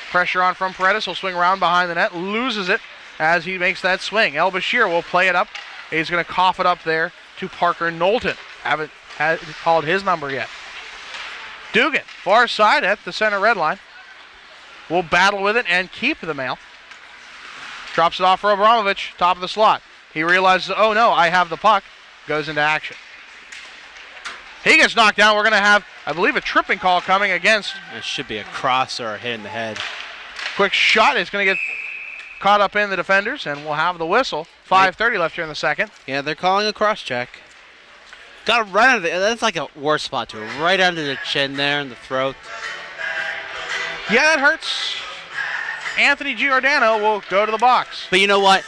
Pressure on from Paredes. He'll swing around behind the net. Loses it as he makes that swing. El Bashir will play it up. He's going to cough it up there to Parker Knowlton. Haven't called his number yet. Dugan, far side at the center red line. Will battle with it and keep the mail. Drops it off for Abramovich, top of the slot. He realizes, oh no, I have the puck. Goes into action. He gets knocked down. We're going to have, I believe, a tripping call coming against. It should be a cross or a hit in the head. Quick shot. It's going to get caught up in the defenders, and we'll have the whistle. 5:30 left here in the second. Yeah, they're calling a cross check. Got right under the, that's like a worse spot to it. Right under the chin there and the throat. Yeah, that hurts. Anthony Giordano will go to the box. But you know what?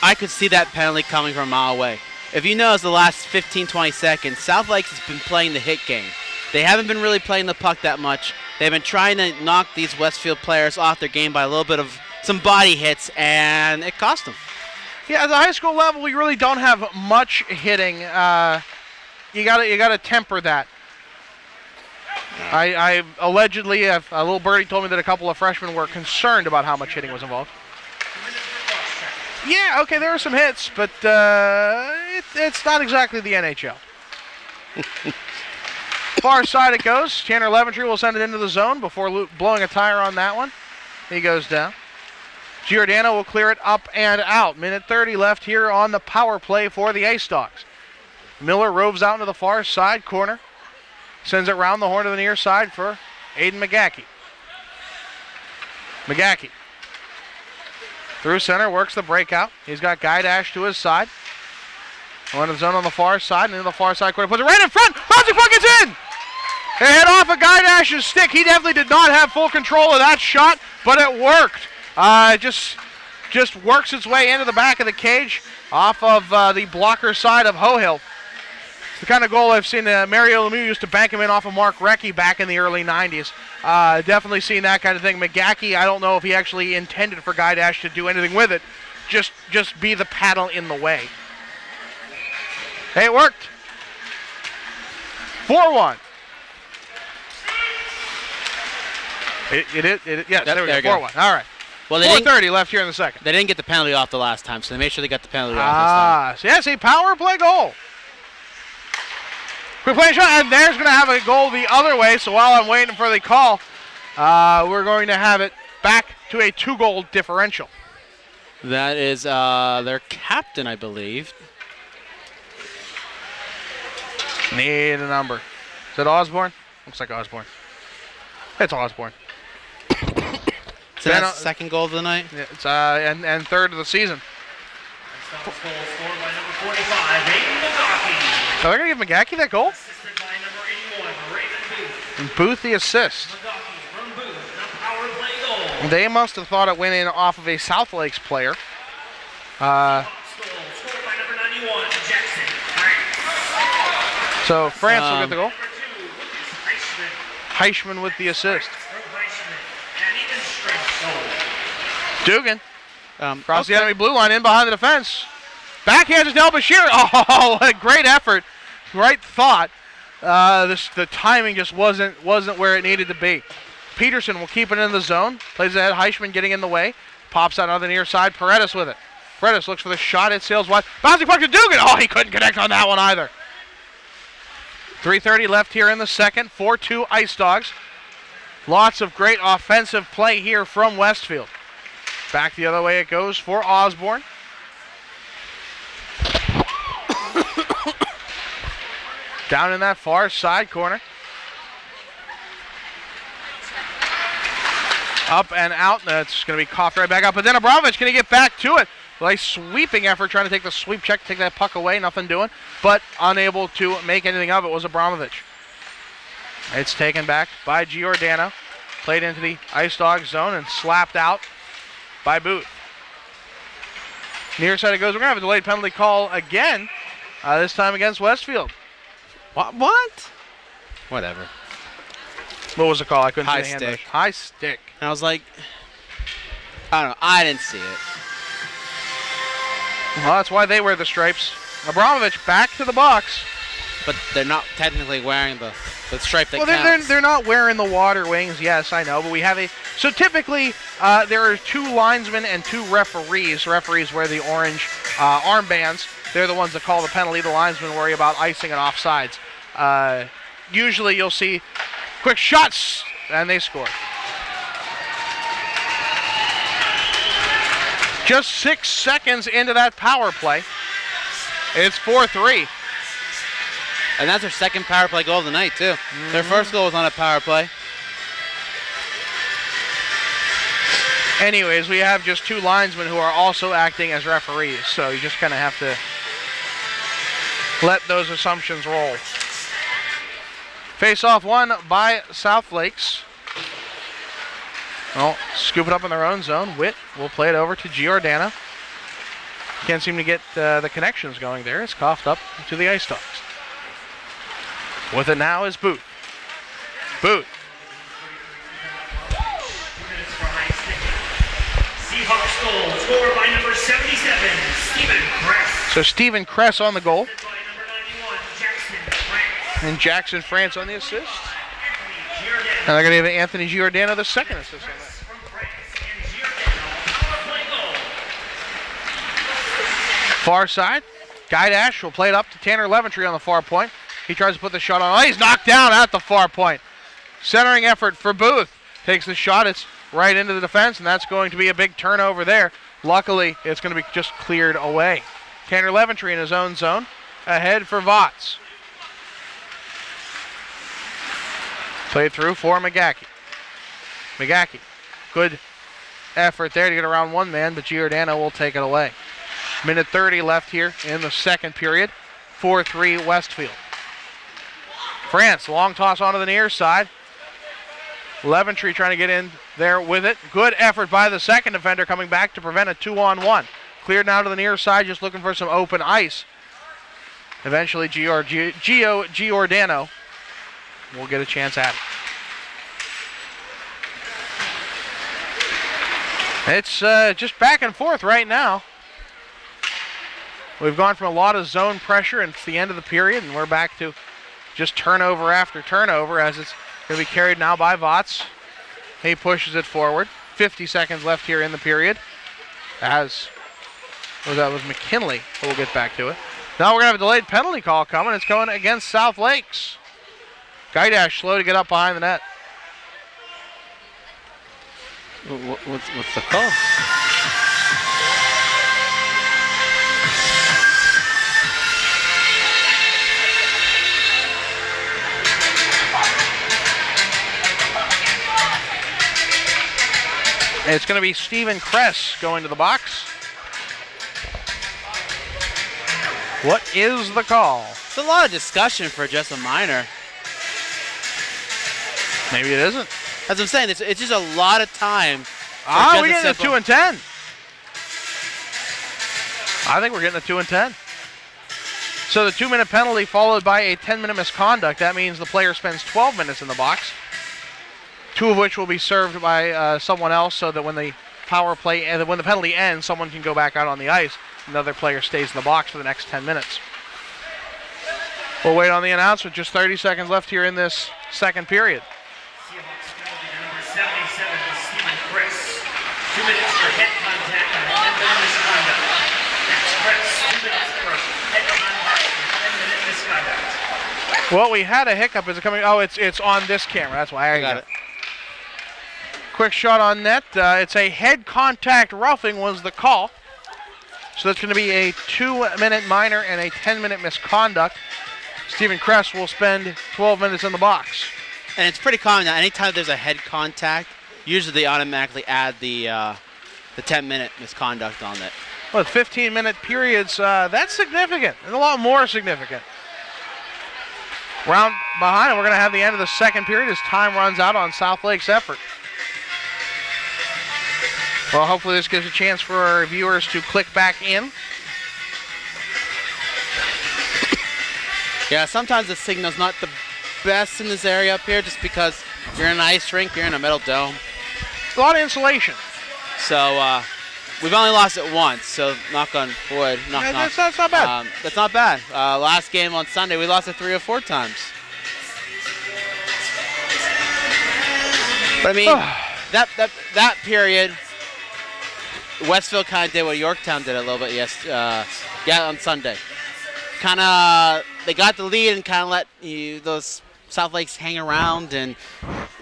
I could see that penalty coming from a mile away. If you notice the last 15, 20 seconds, South Lakes has been playing the hit game. They haven't been really playing the puck that much. They've been trying to knock these Westfield players off their game by a little bit of some body hits, and it cost them. Yeah, at the high school level, we really don't have much hitting. You gotta temper that. I allegedly, a little birdie told me that a couple of freshmen were concerned about how much hitting was involved. Yeah, okay, there were some hits, but it's not exactly the NHL. Far side it goes. Tanner Leventry will send it into the zone before blowing a tire on that one. He goes down. Giordano will clear it up and out. Minute 30 left here on the power play for the Ice Dogs. Miller roves out into the far side corner. Sends it round the horn to the near side for Aiden McGackey. McGackey. Through center, works the breakout. He's got Guidash to his side. Going to the zone on the far side, and into the far side corner. Puts it right in front. Bouncing puck is in! It hit off of Guidash's stick. He definitely did not have full control of that shot, but it worked. Just works its way into the back of the cage off of the blocker side of Ho-Hill. It's the kind of goal I've seen. Mario Lemieux used to bank him in off of Mark Recchi back in the early 90s. Definitely seen that kind of thing. McGackey, I don't know if he actually intended for Guidash to do anything with it. Just be the paddle in the way. Hey, it worked. 4-1. Yes, there we go. 4-1. All right. Well, 4:30 left here in the second. They didn't get the penalty off the last time, so they made sure they got the penalty off this time. Yes, a power play goal. Quick play shot, and there's going to have a goal the other way, so while I'm waiting for the call, we're going to have it back to a 2-goal differential. That is their captain, I believe. Need a number. Is it Osborne? Looks like Osborne. It's Osborne. So that's second goal of the night? It's and third of the season. Seahawks goal scored by number 45, Aiden McGawkey. So they're going to give McGawkey that goal? Assisted by number 81, Raymond Booth. And Booth the assist. McGawkey from Booth, the power play goal. They must have thought it went in off of a South Lakes player. Seahawks goal scored by number 91, Jackson. So France will get the goal. Number 2, Lucas Heischman with the assist. from Heisman. And even strength goal. Dugan across the okay. enemy blue line in behind the defense. Backhands to Del Bashir. Oh, what a great effort. Great thought. The timing just wasn't where it needed to be. Peterson will keep it in the zone. Plays ahead. Heischman getting in the way. Pops out on the near side. Paredes with it. Paredes looks for the shot. It sails wide. Bouncing puck to Dugan. Oh, he couldn't connect on that one either. 3:30 left here in the second. 4-2 Ice Dogs. Lots of great offensive play here from Westfield. Back the other way it goes for Osborne. Down in that far side corner. Up and out. That's going to be coughed right back up. But then Abramovich going to get back to it. Nice sweeping effort trying to take the sweep check, take that puck away. Nothing doing. But unable to make anything of it was Abramovich. It's taken back by Giordano. Played into the Ice Dog zone and slapped out by Booth. Near side it goes. We're going to have a delayed penalty call again. This time against Westfield. What? Whatever. What was the call? I couldn't High see the hand. stick. High stick. And I was like, I don't know. I didn't see it. Well, that's why they wear the stripes. Abramovich back to the box. But they're not technically wearing the stripe that Well, counts. they're not wearing the water wings. Yes, I know. But we have a... So typically, there are 2 linesmen and 2 referees. Referees wear the orange armbands. They're the ones that call the penalty. The linesmen worry about icing and offsides. Usually you'll see quick shots, and they score. Just 6 seconds into that power play. It's 4-3. And that's their second power play goal of the night, too. Their first goal was on a power play. Anyways, we have just 2 linesmen who are also acting as referees, so you just kind of have to let those assumptions roll. Face-off won by South Lakes. Well, scoop it up in their own zone. Witt will play it over to Giordano. Can't seem to get the connections going there. It's coughed up to the Ice Dogs. With it now is Booth. Booth. Seahawks goal scored by number 77, Stephen Kress. So Stephen Kress on the goal. By number 91, Jackson France. And Jackson France on the assist. Anthony Giordano And they're going to give Anthony Giordano the second assist on that. from France and Giordano. Power play goal. Far side. Guy Dash will play it up to Tanner Leventry on the far point. He tries to put the shot on. Oh, he's knocked down at the far point. Centering effort for Booth. Takes the shot. It's right into the defense, and that's going to be a big turnover there. Luckily, it's going to be just cleared away. Tanner Leventry in his own zone. Ahead for Votts. Played through for McGawkey. McGawkey. Good effort there to get around one man, but Giordano will take it away. Minute 30 left here in the second period. 4-3 Westfield. France, long toss onto the near side. Leventry trying to get in there with it. Good effort by the second defender coming back to prevent a 2-on-1. Cleared now to the near side, just looking for some open ice. Eventually Giordano will get a chance at it. It's just back and forth right now. We've gone from a lot of zone pressure and it's the end of the period, and we're back to just turnover after turnover as it's going to be carried now by Votts. He pushes it forward. 50 seconds left here in the period. That was McKinley, but we'll get back to it. Now we're going to have a delayed penalty call coming. It's going against South Lakes. Gaidash slow to get up behind the net. What's the call? It's going to be Stephen Kress going to the box. What is the call? It's a lot of discussion for just a minor. Maybe it isn't. As I'm saying, it's just a lot of time. We're getting a 2 and 10. I think we're getting a 2 and 10. So the 2-minute penalty followed by a 10-minute misconduct. That means the player spends 12 minutes in the box, 2 of which will be served by someone else, so that when the when the penalty ends, someone can go back out on the ice. Another player stays in the box for the next 10 minutes. We'll wait on the announcement. Just 30 seconds left here in this second period. Seahawks penalty number 77 to Stephen Chris. 2 minutes for head contact and 10-minute misconduct. That's Chris. 2 minutes for head contact and 10-minute misconduct. Well, we had a hiccup. Is it coming? Oh, it's on this camera. That's why I got it. Quick shot on net. It's a head contact roughing was the call. So that's going to be a 2-minute minor and a 10-minute misconduct. Stephen Kress will spend 12 minutes in the box. And it's pretty common now. Anytime there's a head contact, usually they automatically add the 10-minute misconduct on it. Well, 15-minute periods, that's significant, and a lot more significant. Round behind, and we're going to have the end of the second period as time runs out on South Lake's effort. Well, hopefully this gives a chance for our viewers to click back in. Yeah, sometimes the signal's not the best in this area up here just because you're in an ice rink, you're in a metal dome. A lot of insulation. So we've only lost it once, so knock on wood. That's not bad. That's not bad. Last game on Sunday, we lost it 3 or 4 times. But I mean, that period, Westfield kind of did what Yorktown did a little bit on Sunday. Kind of, they got the lead and kind of let those South Lakes hang around, and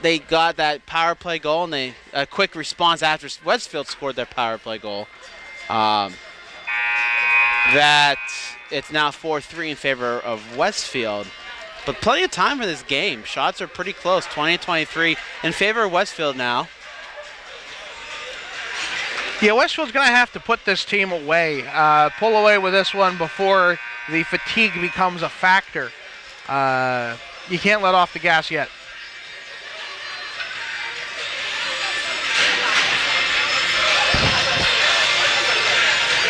they got that power play goal, and a quick response after Westfield scored their power play goal. That it's now 4-3 in favor of Westfield. But plenty of time for this game. Shots are pretty close, 20-23 in favor of Westfield now. Yeah, Westfield's going to have to put this team away, pull away with this one before the fatigue becomes a factor. You can't let off the gas yet.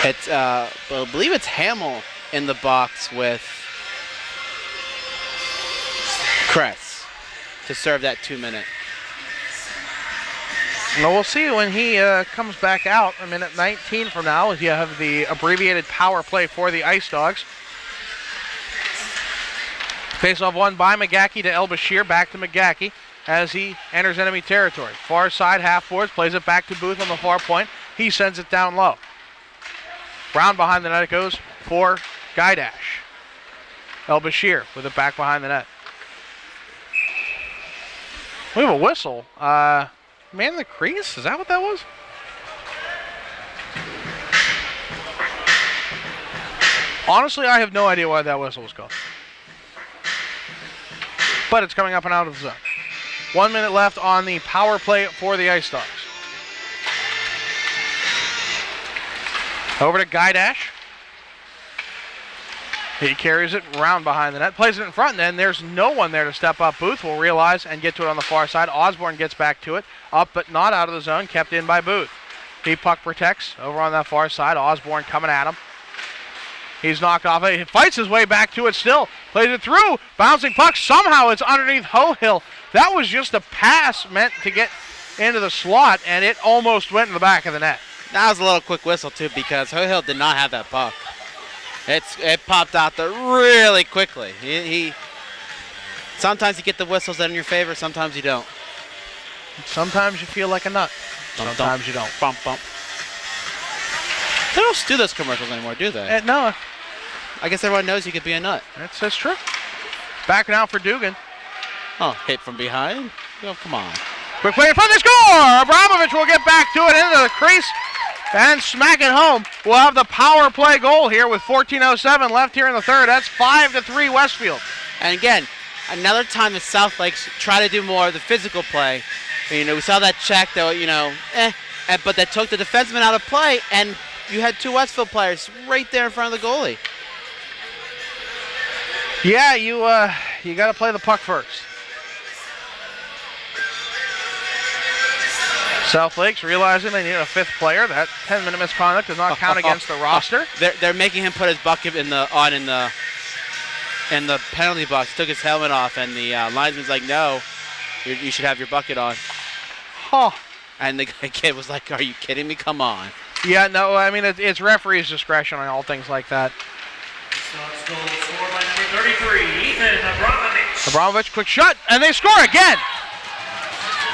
It's, I believe it's Hamill in the box with Kress to serve that 2-minute. Well, we'll see when he comes back out a minute 19 from now. You have the abbreviated power play for the Ice Dogs. Face-off won by McGackie to El-Bashir. Back to McGackie as he enters enemy territory. Far side, half boards, plays it back to Booth on the far point. He sends it down low. Round behind the net it goes for Guydash. El-Bashir with it back behind the net. We have a whistle. Man in the crease? Is that what that was? Honestly, I have no idea why that whistle was called. But it's coming up and out of the zone. 1 minute left on the power play for the Ice Dogs. Over to Guydash. He carries it round behind the net, plays it in front, and then there's no one there to step up. Booth will realize and get to it on the far side. Osborne gets back to it, up but not out of the zone, kept in by Booth. He puck protects over on that far side. Osborne coming at him. He's knocked off. He fights his way back to it still. Plays it through. Bouncing puck. Somehow it's underneath Hohill. That was just a pass meant to get into the slot, and it almost went in the back of the net. That was a little quick whistle, too, because Hohill did not have that puck. It popped out there really quickly. Sometimes you get the whistles that are in your favor, sometimes you don't. Sometimes you feel like a nut. Sometimes you don't. Bump, bump. They don't do those commercials anymore, do they? No. I guess everyone knows you could be a nut. That's true. Back now for Dugan. Oh, hit from behind? Oh, come on. Quick play in front, they score! Abramovich will get back to it into the crease and smack it home. We'll have the power play goal here with 14:07 left here in the third. That's 5-3 Westfield. And again, another time the South Lakes try to do more of the physical play. We saw that check, though, but that took the defenseman out of play, and you had 2 Westfield players right there in front of the goalie. Yeah, you got to play the puck first. South Lakes realizing they need a 5th player. That 10-minute misconduct does not count against the roster. They're making him put his bucket in the penalty box. Took his helmet off, and the linesman's like, "No, you should have your bucket on." Huh. And the kid was like, "Are you kidding me? Come on." Yeah, no, I mean, it's referee's discretion on all things like that. Seahawks goal scored by number 33, Ethan Abramovich. Abramovich, quick shot, and they score again.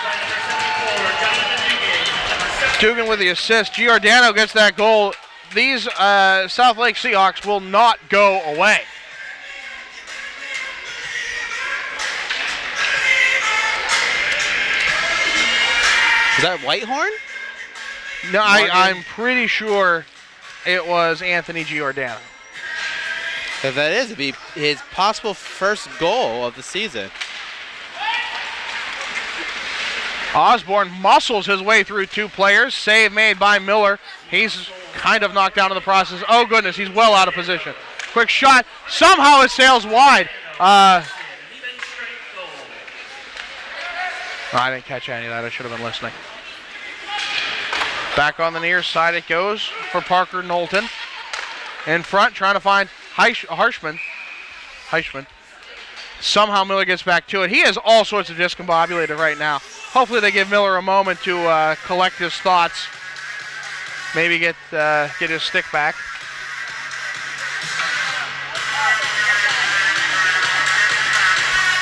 By number 74, Jonathan Dugan. Dugan with the assist. Giordano gets that goal. These South Lake Seahawks will not go away. Is that Whitehorn? No, I'm pretty sure it was Anthony Giordano. If that is, it'd be his possible first goal of the season. Osborne muscles his way through 2 players. Save made by Miller. He's kind of knocked down in the process. Oh, goodness, he's well out of position. Quick shot. Somehow it sails wide. I didn't catch any of that. I should have been listening. Back on the near side it goes for Parker Knowlton. In front, trying to find Harshman. Somehow Miller gets back to it. He has all sorts of discombobulated right now. Hopefully they give Miller a moment to collect his thoughts. Maybe get his stick back.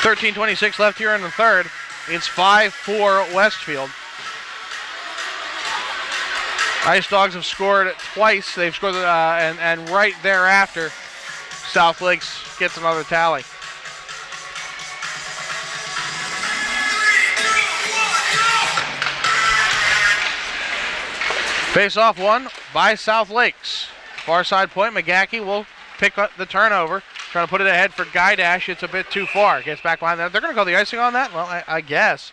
.26 left here in the third. It's 5-4 Westfield. Ice Dogs have scored twice. They've scored, and right thereafter, South Lakes gets another tally. Face-off won by South Lakes. Far side point, McGackey will pick up the turnover. Trying to put it ahead for Guy Dash. It's a bit too far. Gets back behind that. They're going to call the icing on that? Well, I guess.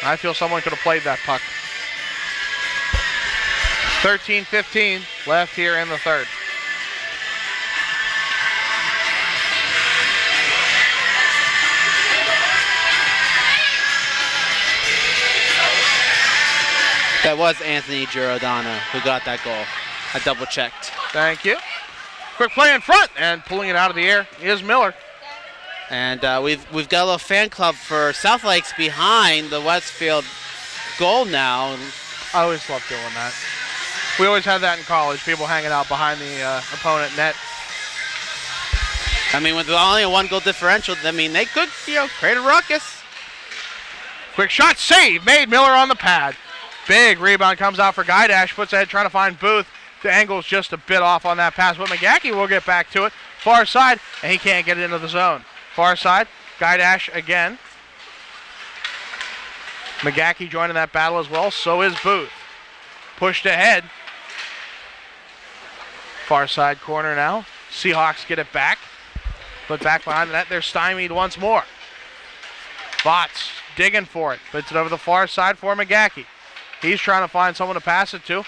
I feel someone could have played that puck. 13-15 left here in the third. That was Anthony Giordano who got that goal. I double checked. Thank you. Quick play in front, and pulling it out of the air is Miller. And we've got a little fan club for South Lakes behind the Westfield goal now. I always love doing that. We always had that in college, people hanging out behind the opponent net. I mean, with only a 1-goal differential, I mean, they could, create a ruckus. Quick shot, save, made Miller on the pad. Big rebound comes out for Guy Dash, puts ahead trying to find Booth. The angle's just a bit off on that pass, but McGackey will get back to it. Far side, and he can't get it into the zone. Far side, Guy Dash again. McGackey joining that battle as well, so is Booth. Pushed ahead. Far side corner now. Seahawks get it back. Put back behind the net, they're stymied once more. Botts digging for it, puts it over the far side for McGackey. He's trying to find someone to pass it to.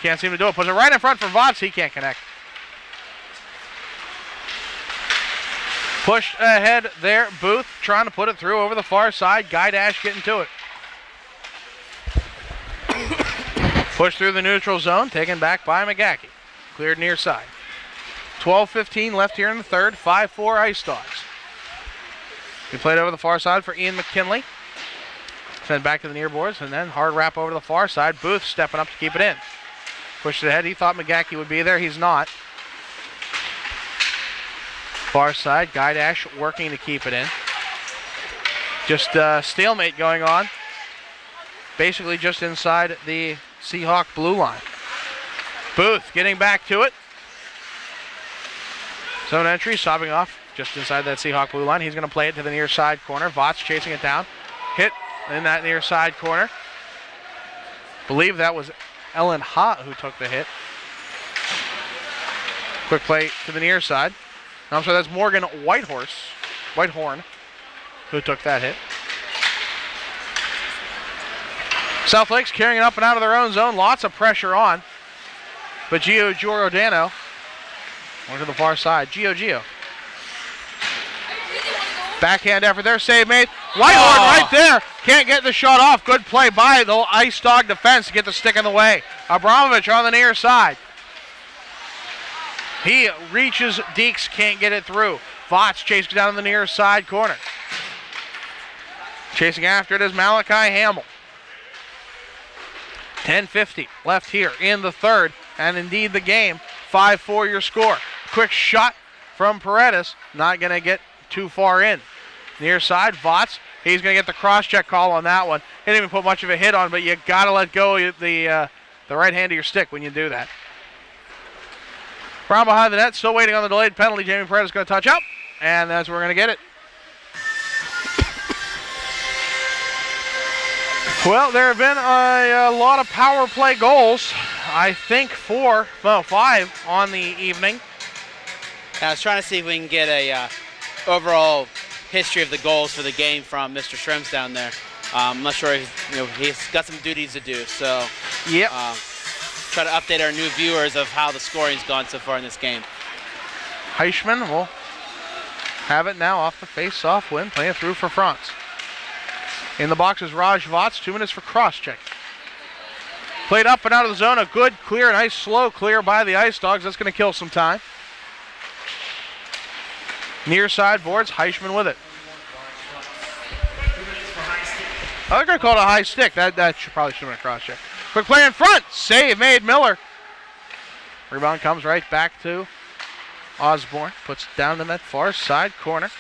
Can't seem to do it. Puts it right in front for Votz. He can't connect. Pushed ahead there. Booth trying to put it through over the far side. Guy Dash getting to it. Pushed through the neutral zone. Taken back by McGackey. Cleared near side. 12-15 left here in the third. 5-4 Ice Dogs. He played over the far side for Ian McKinley. Sent back to the near boards, and then hard wrap over to the far side. Booth stepping up to keep it in. Pushed it ahead. He thought McGackey would be there. He's not. Far side, Guy Dash working to keep it in. Just stalemate going on. Basically just inside the Seahawk blue line. Booth getting back to it. Zone entry, sobbing off just inside that Seahawk blue line. He's going to play it to the near side corner. Votz chasing it down. Hit in that near side corner. Believe that was Ellen Ha who took the hit. Quick play to the near side. No, I'm sorry, that's Morgan Whitehorn who took that hit. South Lakes carrying it up and out of their own zone. Lots of pressure on. But Giordano went to the far side. Gio. Backhand effort there, save made. Whitehorn right there. Can't get the shot off. Good play by the Ice Dog defense to get the stick in the way. Abramovich on the near side. He reaches Deeks, can't get it through. Votts chases down the near side corner. Chasing after it is Malachi Hamill. 10:50 left here in the third, and indeed the game. 5-4 your score. Quick shot from Paredes, not going to get too far in. Near side, Votts. He's going to get the cross-check call on that one. He didn't even put much of a hit on, but you got to let go the right hand of your stick when you do that. Brown behind the net, still waiting on the delayed penalty. Jamie Paredes is going to touch up, and that's where we're going to get it. Well, there have been a lot of power play goals. I think 5 on the evening. I was trying to see if we can get a overall history of the goals for the game from Mr. Shrimps down there. I'm not sure if he's got some duties to do, so yep. Try to update our new viewers of how the scoring's gone so far in this game. Heischman will have it now off the face-off win, playing through for France. In the box is Raj Votts, 2 minutes for cross-check. Played up and out of the zone, a good clear, nice slow clear by the Ice Dogs. That's going to kill some time. Near side boards, Heischman with it. They're going to call it a high stick. That probably should have been a cross-check. Quick play in front, save made Miller. Rebound comes right back to Osborne, puts it down in that far side corner.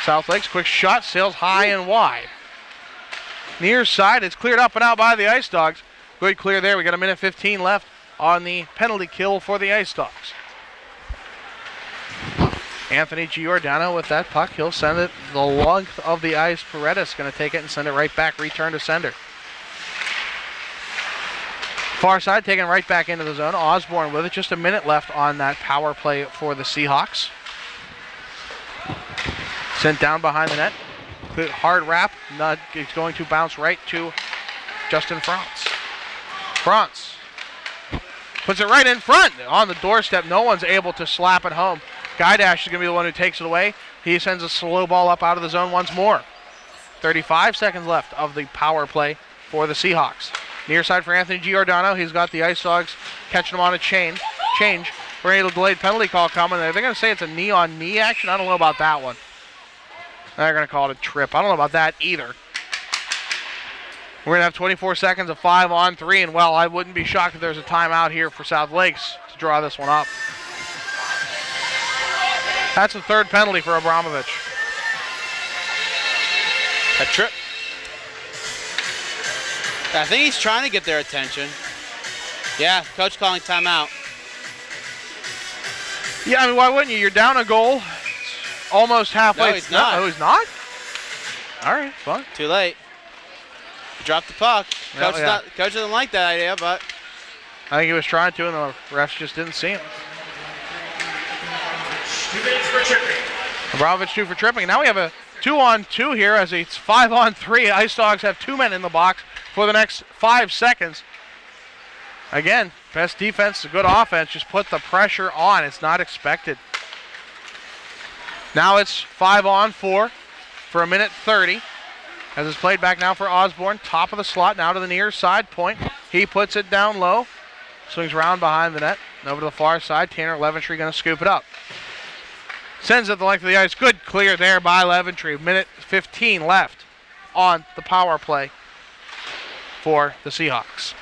South Lakes, quick shot, sails high and wide. Near side, it's cleared up and out by the Ice Dogs. Good clear there. We got 1:15 left on the penalty kill for the Ice Dogs. Anthony Giordano with that puck. He'll send it the length of the ice. Paredes going to take it and send it right back. Return to sender. Far side, taken right back into the zone. Osborne with it. Just a minute left on that power play for the Seahawks. Sent down behind the net. Hard wrap. It's going to bounce right to Justin France. France puts it right in front on the doorstep. No one's able to slap it home. Guydash is going to be the one who takes it away. He sends a slow ball up out of the zone once more. 35 seconds left of the power play for the Seahawks. Near side for Anthony Giordano. He's got the Ice Dogs catching him on a change. We're a delayed penalty call coming. They're going to say it's a knee-on-knee action. I don't know about that one. They're going to call it a trip. I don't know about that either. We're going to have 24 seconds of 5-on-3, and well, I wouldn't be shocked if there's a timeout here for South Lakes to draw this one up. That's the third penalty for Abramovich. A trip. I think he's trying to get their attention. Yeah, coach calling timeout. Yeah, I mean, why wouldn't you? You're down a goal. It's almost halfway. No, he's not. No, he's not? All right, fine. Too late. Drop the puck. Yeah, Coach doesn't like that idea, but I think he was trying to, and the refs just didn't see him. 2 minutes for tripping. Abramovich 2 for tripping. Now we have a 2-on-2 here as it's 5-on-3. Ice Dogs have 2 men in the box for the next 5 seconds. Again, best defense, a good offense. Just put the pressure on. It's not expected. Now it's 5-on-4 for 1:30. As it's played back now for Osborne. Top of the slot, now to the near side point. He puts it down low. Swings around behind the net. And over to the far side. Tanner Leventree going to scoop it up. Sends it the length of the ice. Good clear there by Leventree. 1:15 left on the power play for the Seahawks.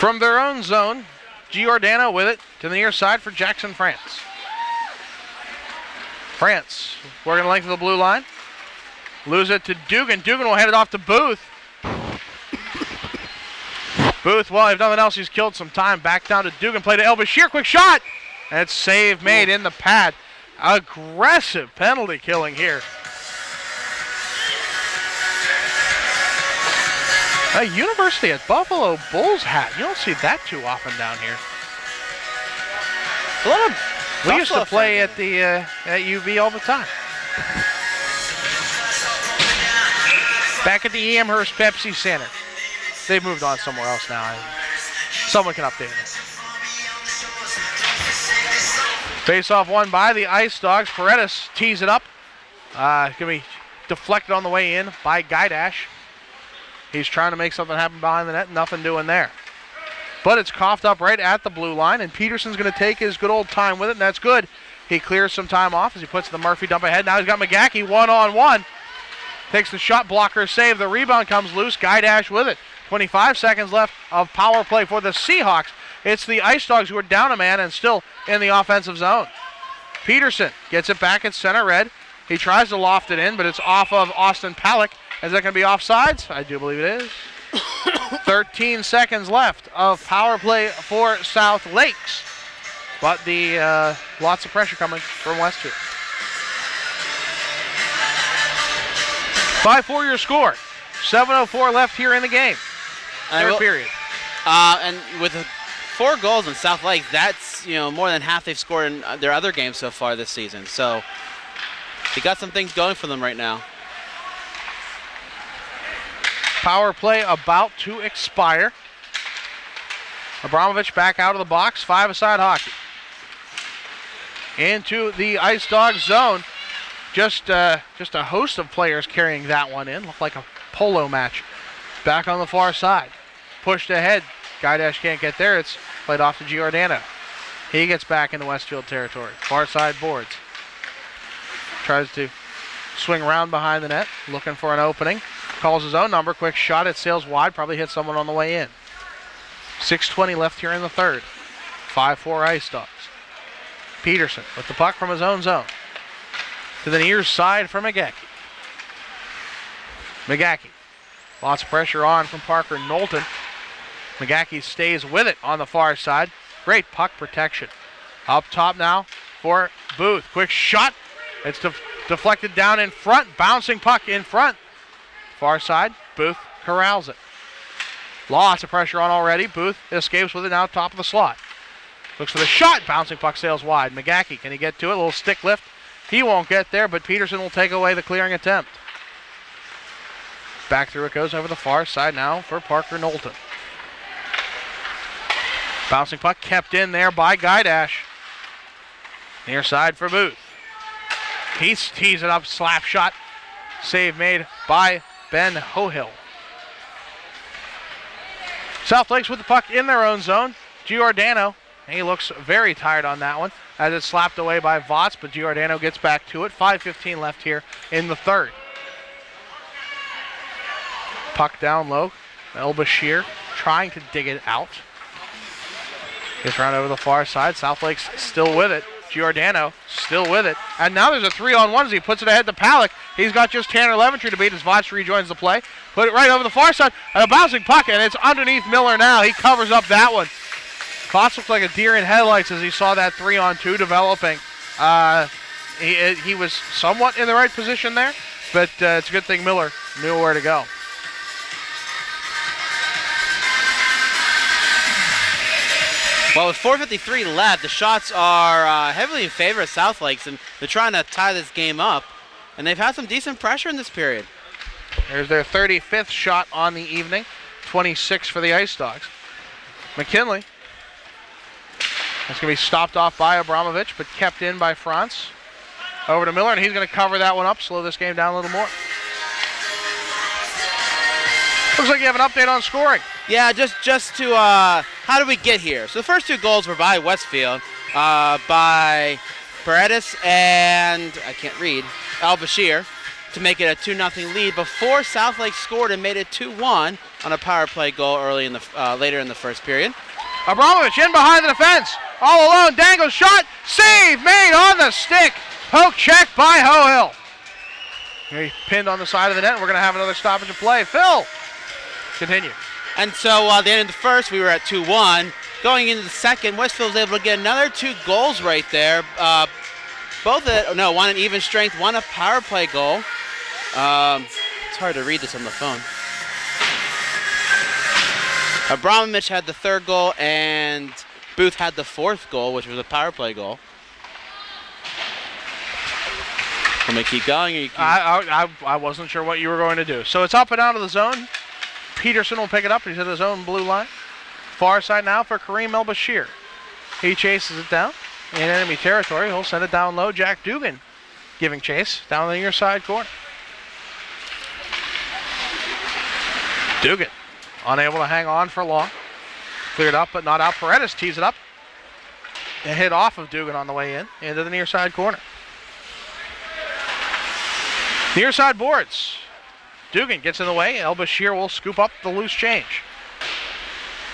From their own zone, Giordano with it to the near side for Jackson France. France working the length of the blue line. Lose it to Dugan. Dugan will hand it off to Booth. Booth, well, if nothing else, he's killed some time. Back down to Dugan. Play to El Bashir. Quick shot. And it's save made in the pad. Aggressive penalty killing here. A University at Buffalo Bulls hat. You don't see that too often down here. a lot of we used to play at the at UV all the time. Back at the Amherst Pepsi Center. They've moved on somewhere else now. Someone can update it. Face-off won by the Ice Dogs. Paredes tees it up. Going to be deflected on the way in by Gaidash. He's trying to make something happen behind the net. Nothing doing there. But it's coughed up right at the blue line, and Peterson's going to take his good old time with it, and that's good. He clears some time off as he puts the Murphy dump ahead. Now he's got McGackey one-on-one. Takes the shot blocker save. The rebound comes loose. Gaidash with it. 25 seconds left of power play for the Seahawks. It's the Ice Dogs who are down a man and still in the offensive zone. Peterson gets it back at center red. He tries to loft it in, but it's off of Austin Palak. Is that going to be offsides? I do believe it is. 13 seconds left of power play for South Lakes. But the lots of pressure coming from Westfield. 5-4 your score. 7:04 left here in the game. Third period. And with 4 goals in South Lake, that's more than half they've scored in their other games so far this season. So they got some things going for them right now. Power play about to expire. Abramovich back out of the box. 5-a-side hockey. Into the Ice Dogs zone. Just a host of players carrying that one in. Looked like a polo match. Back on the far side. Pushed ahead. Gaidash can't get there. It's played off to Giordano. He gets back into Westfield territory. Far side boards. Tries to swing around behind the net. Looking for an opening. Calls his own number. Quick shot. It sails wide. Probably hits someone on the way in. 6:20 left here in the third. 5-4 Ice Dogs. Peterson with the puck from his own zone. To the near side for McGackey. McGackey. Lots of pressure on from Parker Knowlton. McGackey stays with it on the far side. Great puck protection. Up top now for Booth. Quick shot. It's deflected down in front. Bouncing puck in front. Far side. Booth corrals it. Lots of pressure on already. Booth escapes with it now top of the slot. Looks for the shot. Bouncing puck sails wide. McGackey, can he get to it? A little stick lift. He won't get there, but Peterson will take away the clearing attempt. Back through it goes over the far side now for Parker Knowlton. Bouncing puck kept in there by Gaidash. Near side for Booth. He tees it up, slap shot. Save made by Ben Hohill. South Lakes with the puck in their own zone. Giordano, he looks very tired on that one as it's slapped away by Votts, but Giordano gets back to it. 5:15 left here in the third. Puck down low. El Bashir trying to dig it out. Gets around over the far side. South Lakes still with it. Giordano still with it. And now there's a 3-on-1 as he puts it ahead to Palak. He's got just Tanner Leventry to beat as Votts rejoins the play. Put it right over the far side. And a bouncing puck, and it's underneath Miller now. He covers up that one. Votts looked like a deer in headlights as he saw that 3-on-2 developing. He was somewhat in the right position there, but it's a good thing Miller knew where to go. Well, with 4:53 left, the shots are heavily in favor of South Lakes, and they're trying to tie this game up. And they've had some decent pressure in this period. There's their 35th shot on the evening. 26 for the Ice Dogs. McKinley. That's going to be stopped off by Abramovich, but kept in by France. Over to Miller, and he's going to cover that one up, slow this game down a little more. Looks like you have an update on scoring. Yeah, just to, how did we get here? So the first 2 goals were by Westfield, by Paredes and, I can't read, Al Bashir, to make it a 2-0 lead before South Lake scored and made it 2-1 on a power play goal early in the later in the first period. Abramovich in behind the defense, all alone, dangles shot, save made on the stick, poke check by Hohill. He pinned on the side of the net, and we're going to have another stoppage of play. Phil, continue. And so at the end of the first, we were at 2-1. Going into the second, Westfield was able to get another 2 goals right there. One an even strength, one a power play goal. It's hard to read this on the phone. Abramovich had the 3rd goal, and Booth had the 4th goal, which was a power play goal. Want me to keep going? Or you keep... I wasn't sure what you were going to do. So it's up and out of the zone. Peterson will pick it up. He's at his own blue line. Far side now for Kareem El Bashir. He chases it down. in enemy territory. He'll send it down low. Jack Dugan giving chase down the near side corner. Dugan unable to hang on for long. Cleared up, but not out. Paredes tees it up. And hit off of Dugan on the way in, into the near side corner. Near side boards. Dugan gets in the way. El Bashir will scoop up the loose change.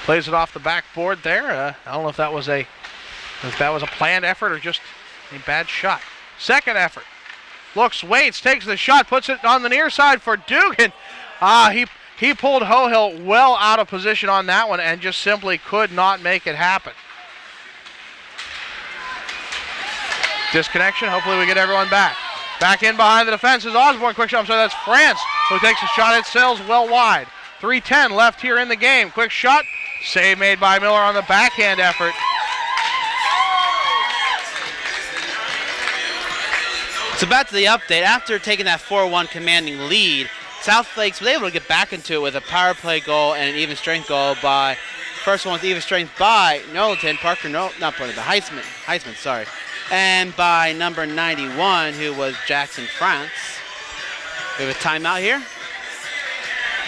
Plays it off the backboard there. I don't know if that was a planned effort or just a bad shot. Second effort. Looks, waits, takes the shot, puts it on the near side for Dugan. He pulled Hohill well out of position on that one and just simply could not make it happen. Disconnection. Hopefully we get everyone back. Back in behind the defense is Osborne. Quick shot. I'm sorry, that's France who takes a shot. It sails well wide. 3:10 left here in the game. Quick shot. Save made by Miller on the backhand effort. So back to the update. After taking that 4-1 commanding lead, South Lakes was able to get back into it with a power play goal and an even strength goal by, first one was even strength by Heisman, sorry. And by number 91, who was Jackson France. We have a timeout here.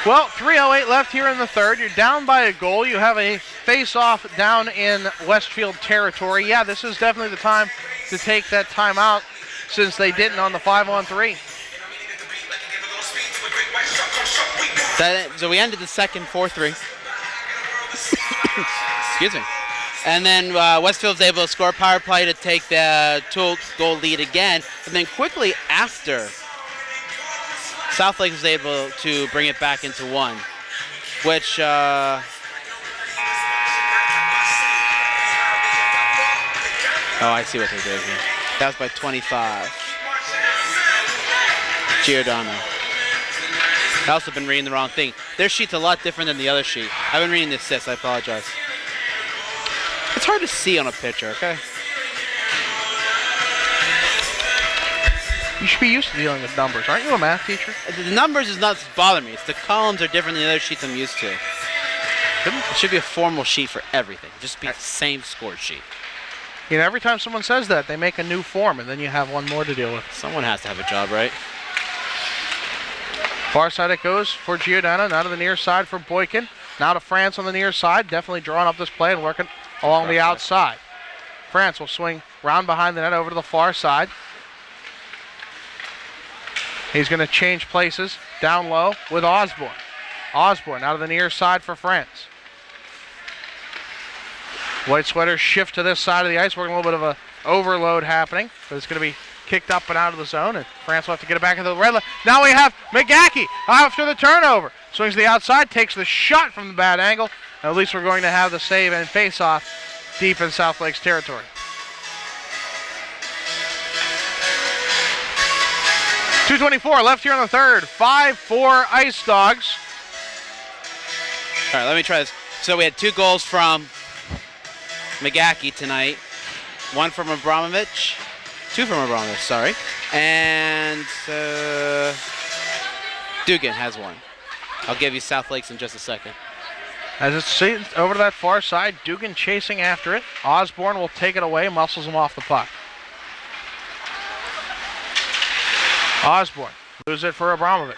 Well, 3:08 left here in the third. You're down by a goal. You have a face-off down in Westfield territory. Yeah, this is definitely the time to take that timeout since they didn't on the 5-on-3. So we ended the second 4-3. Excuse me. And then Westfield's able to score a power play to take the 2-goal lead again. And then quickly after, South Lake was able to bring it back into one, which oh, I see what they're doing here. That was by 25. Giordano. I also been reading the wrong thing. Their sheet's a lot different than the other sheet. I've been reading the assists. I apologize. It's hard to see on a picture, okay? You should be used to dealing with numbers. Aren't you a math teacher? The numbers is not bothering me. It's the columns are different than the other sheets I'm used to. It should be a formal sheet for everything. Just be the same score sheet. You know, every time someone says that, they make a new form, and then you have one more to deal with. Someone has to have a job, right? Far side it goes for Giordano. Now to the near side for Boykin. Now to France on the near side. Definitely drawing up this play and working along the outside. France will swing round behind the net over to the far side. He's going to change places down low with Osborne. Osborne out of the near side for France. White Sweaters shift to this side of the ice. Working a little bit of a overload happening. But it's going to be kicked up and out of the zone. And France will have to get it back into the red line. Now we have McGackey after the turnover. Swings to the outside. Takes the shot from the bad angle. And at least we're going to have the save and face-off deep in South Lakes territory. .224 left here in the third. 5-4 Ice Dogs. All right, let me try this. So we had 2 goals from McGackey tonight. 1 from Abramovich. 2 from Abramovich, sorry. And Dugan has 1. I'll give you South Lakes in just a second. As it's seen over to that far side, Dugan chasing after it. Osborne will take it away, muscles him off the puck. Osborne loses it for Abramovich.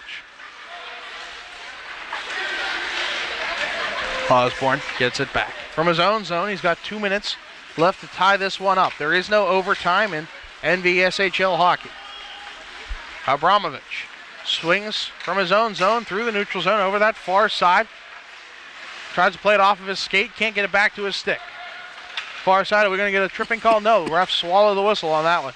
Osborne gets it back. From his own zone, he's got 2 minutes left to tie this one up. There is no overtime in NVSHL hockey. Abramovich swings from his own zone through the neutral zone over that far side. Tries to play it off of his skate, can't get it back to his stick. Far side, are we going to get a tripping call? No, ref swallow the whistle on that one.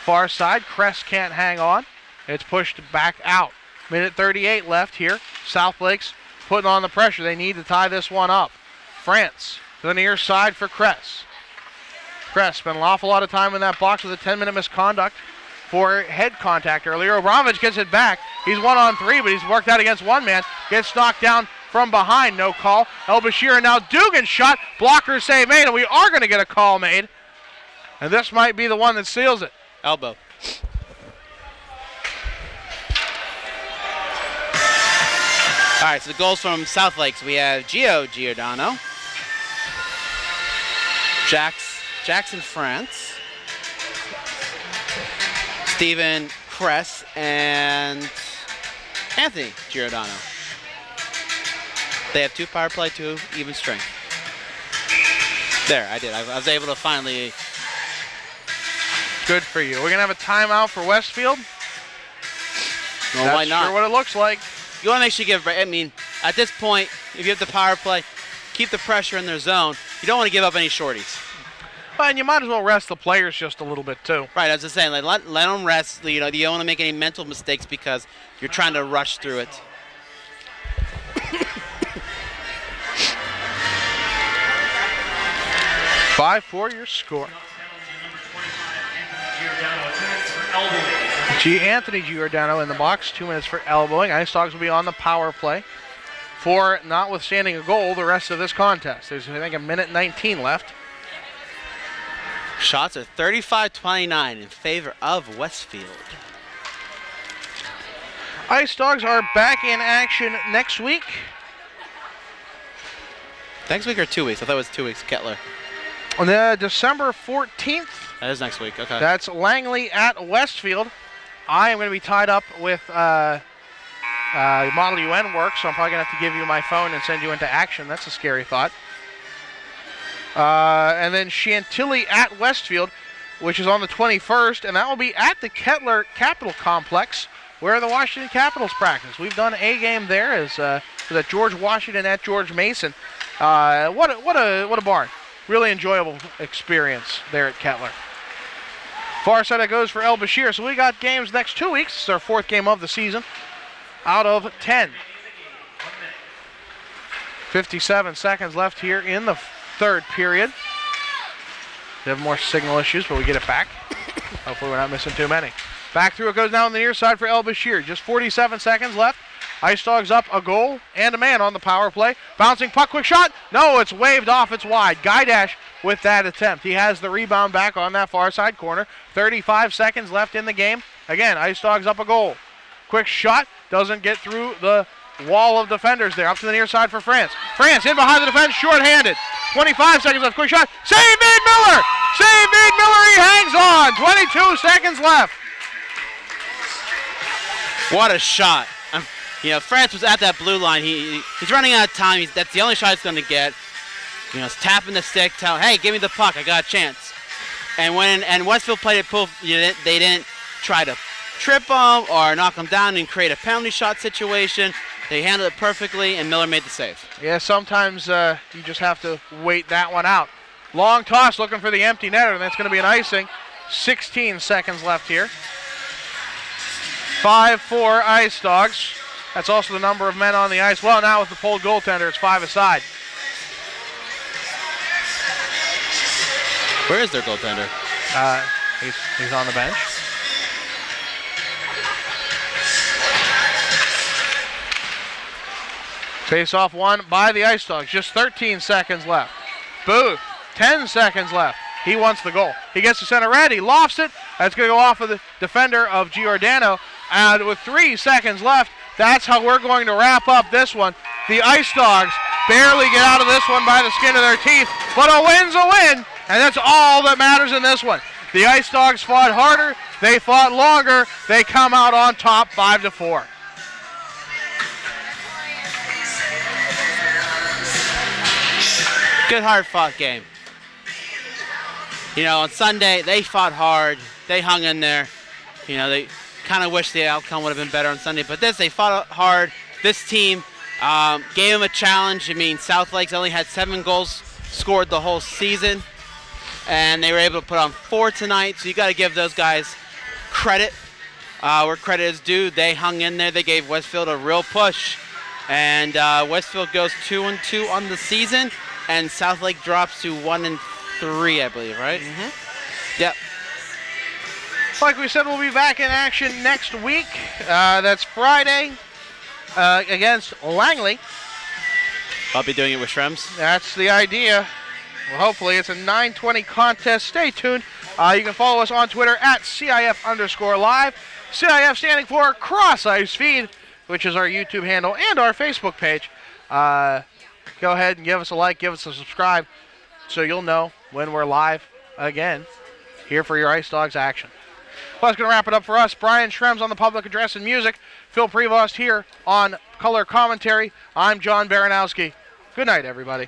Far side, Crest can't hang on. It's pushed back out. Minute 38 left here. South Lakes putting on the pressure. They need to tie this one up. France to the near side for Crest. Crest spent an awful lot of time in that box with a 10-minute misconduct for head contact earlier. Abramovich gets it back. He's 1-on-3, but he's worked out against one man. Gets knocked down from behind, no call. El Bashir, and now Dugan shot. Blocker save made, and we are going to get a call made. And this might be the one that seals it. Elbow. All right, so the goals from South Lakes. We have Giordano. Jax Jackson France, Stephen Kress, and Anthony Giordano. They have 2 power play, 2 even strength. There, I did. I was able to finally. Good for you. We're going to have a timeout for Westfield. Well, That's why not? sure what it looks like. You want to make sure you give. I mean, at this point, if you have the power play, keep the pressure in their zone. You don't want to give up any shorties. Well, and you might as well rest the players just a little bit too. Right, I was just saying, like, let them rest. You know, you don't want to make any mental mistakes because you're trying to rush through it. 5-4 your score. Anthony Giordano in the box, 2 minutes for elbowing. Ice Dogs will be on the power play for notwithstanding a goal the rest of this contest. There's, I think, 1:19 left. Shots are 35-29 in favor of Westfield. Ice Dogs are back in action next week. Next week or 2 weeks? I thought it was 2 weeks, Kettler. On the December 14th. That is next week, okay. That's Langley at Westfield. I am going to be tied up with Model UN work, so I'm probably going to have to give you my phone and send you into action. That's a scary thought. And then Chantilly at Westfield, which is on the 21st, and that will be at the Kettler Capitol Complex, where the Washington Capitals practice. We've done a game there as at George Washington at George Mason. What a barn! Really enjoyable experience there at Kettler. Far side it goes for El Bashir. So we got games next 2 weeks. This is our 4th game of the season out of 10. 57 seconds left here in the 3rd period. We have more signal issues, but we get it back. Hopefully we're not missing too many. Back through it goes now on the near side for El Bashir. Just 47 seconds left. Ice Dogs up a goal and a man on the power play. Bouncing puck, quick shot. No, it's waved off. It's wide. Guy Dash with that attempt. He has the rebound back on that far side corner. 35 seconds left in the game. Again, Ice Dogs up a goal. Quick shot. Doesn't get through the wall of defenders there. Up to the near side for France. France in behind the defense, short-handed. 25 seconds left. Quick shot. Save made Miller. Save made Miller. He hangs on. 22 seconds left. What a shot. You know, France was at that blue line. He's running out of time. That's the only shot he's going to get. You know, he's tapping the stick, telling, hey, give me the puck. I got a chance. And when Westfield played it, they didn't try to trip him or knock him down and create a penalty shot situation. They handled it perfectly, and Miller made the save. Yeah, sometimes you just have to wait that one out. Long toss looking for the empty netter, and that's going to be an icing. 16 seconds left here. 5-4 Ice Dogs. That's also the number of men on the ice. Well, now with the pulled goaltender, it's 5 aside. Where is their goaltender? He's on the bench. Face-off won by the Ice Dogs. Just 13 seconds left. Booth, 10 seconds left. He wants the goal. He gets to center red. He lofts it. That's going to go off of the defender of Giordano. And with 3 seconds left, that's how we're going to wrap up this one. The Ice Dogs barely get out of this one by the skin of their teeth, but a win's a win, and that's all that matters in this one. The Ice Dogs fought harder. They fought longer. They come out on top 5-4. Good, hard-fought game. You know, on Sunday, they fought hard. They hung in there. You know, they kind of wish the outcome would have been better on Sunday. But they fought hard. This team gave them a challenge. I mean, South Lakes only had 7 goals scored the whole season. And they were able to put on 4 tonight. So you got to give those guys credit where credit is due. They hung in there. They gave Westfield a real push. And Westfield goes 2-2 on the season. And South Lake drops to 1-3, I believe, right? Mm-hmm. Yep. Like we said, we'll be back in action next week. That's Friday against Langley. I'll be doing it with Shrems. That's the idea. Well, hopefully it's a 9:20 contest. Stay tuned. You can follow us on Twitter at CIF_live. CIF standing for Cross Ice Feed, which is our YouTube handle and our Facebook page. Go ahead and give us a like, give us a subscribe, so you'll know when we're live again here for your Ice Dogs action. Well, that's going to wrap it up for us. Brian Schrems on the public address and music. Phil Prevost here on color commentary. I'm John Baranowski. Good night, everybody.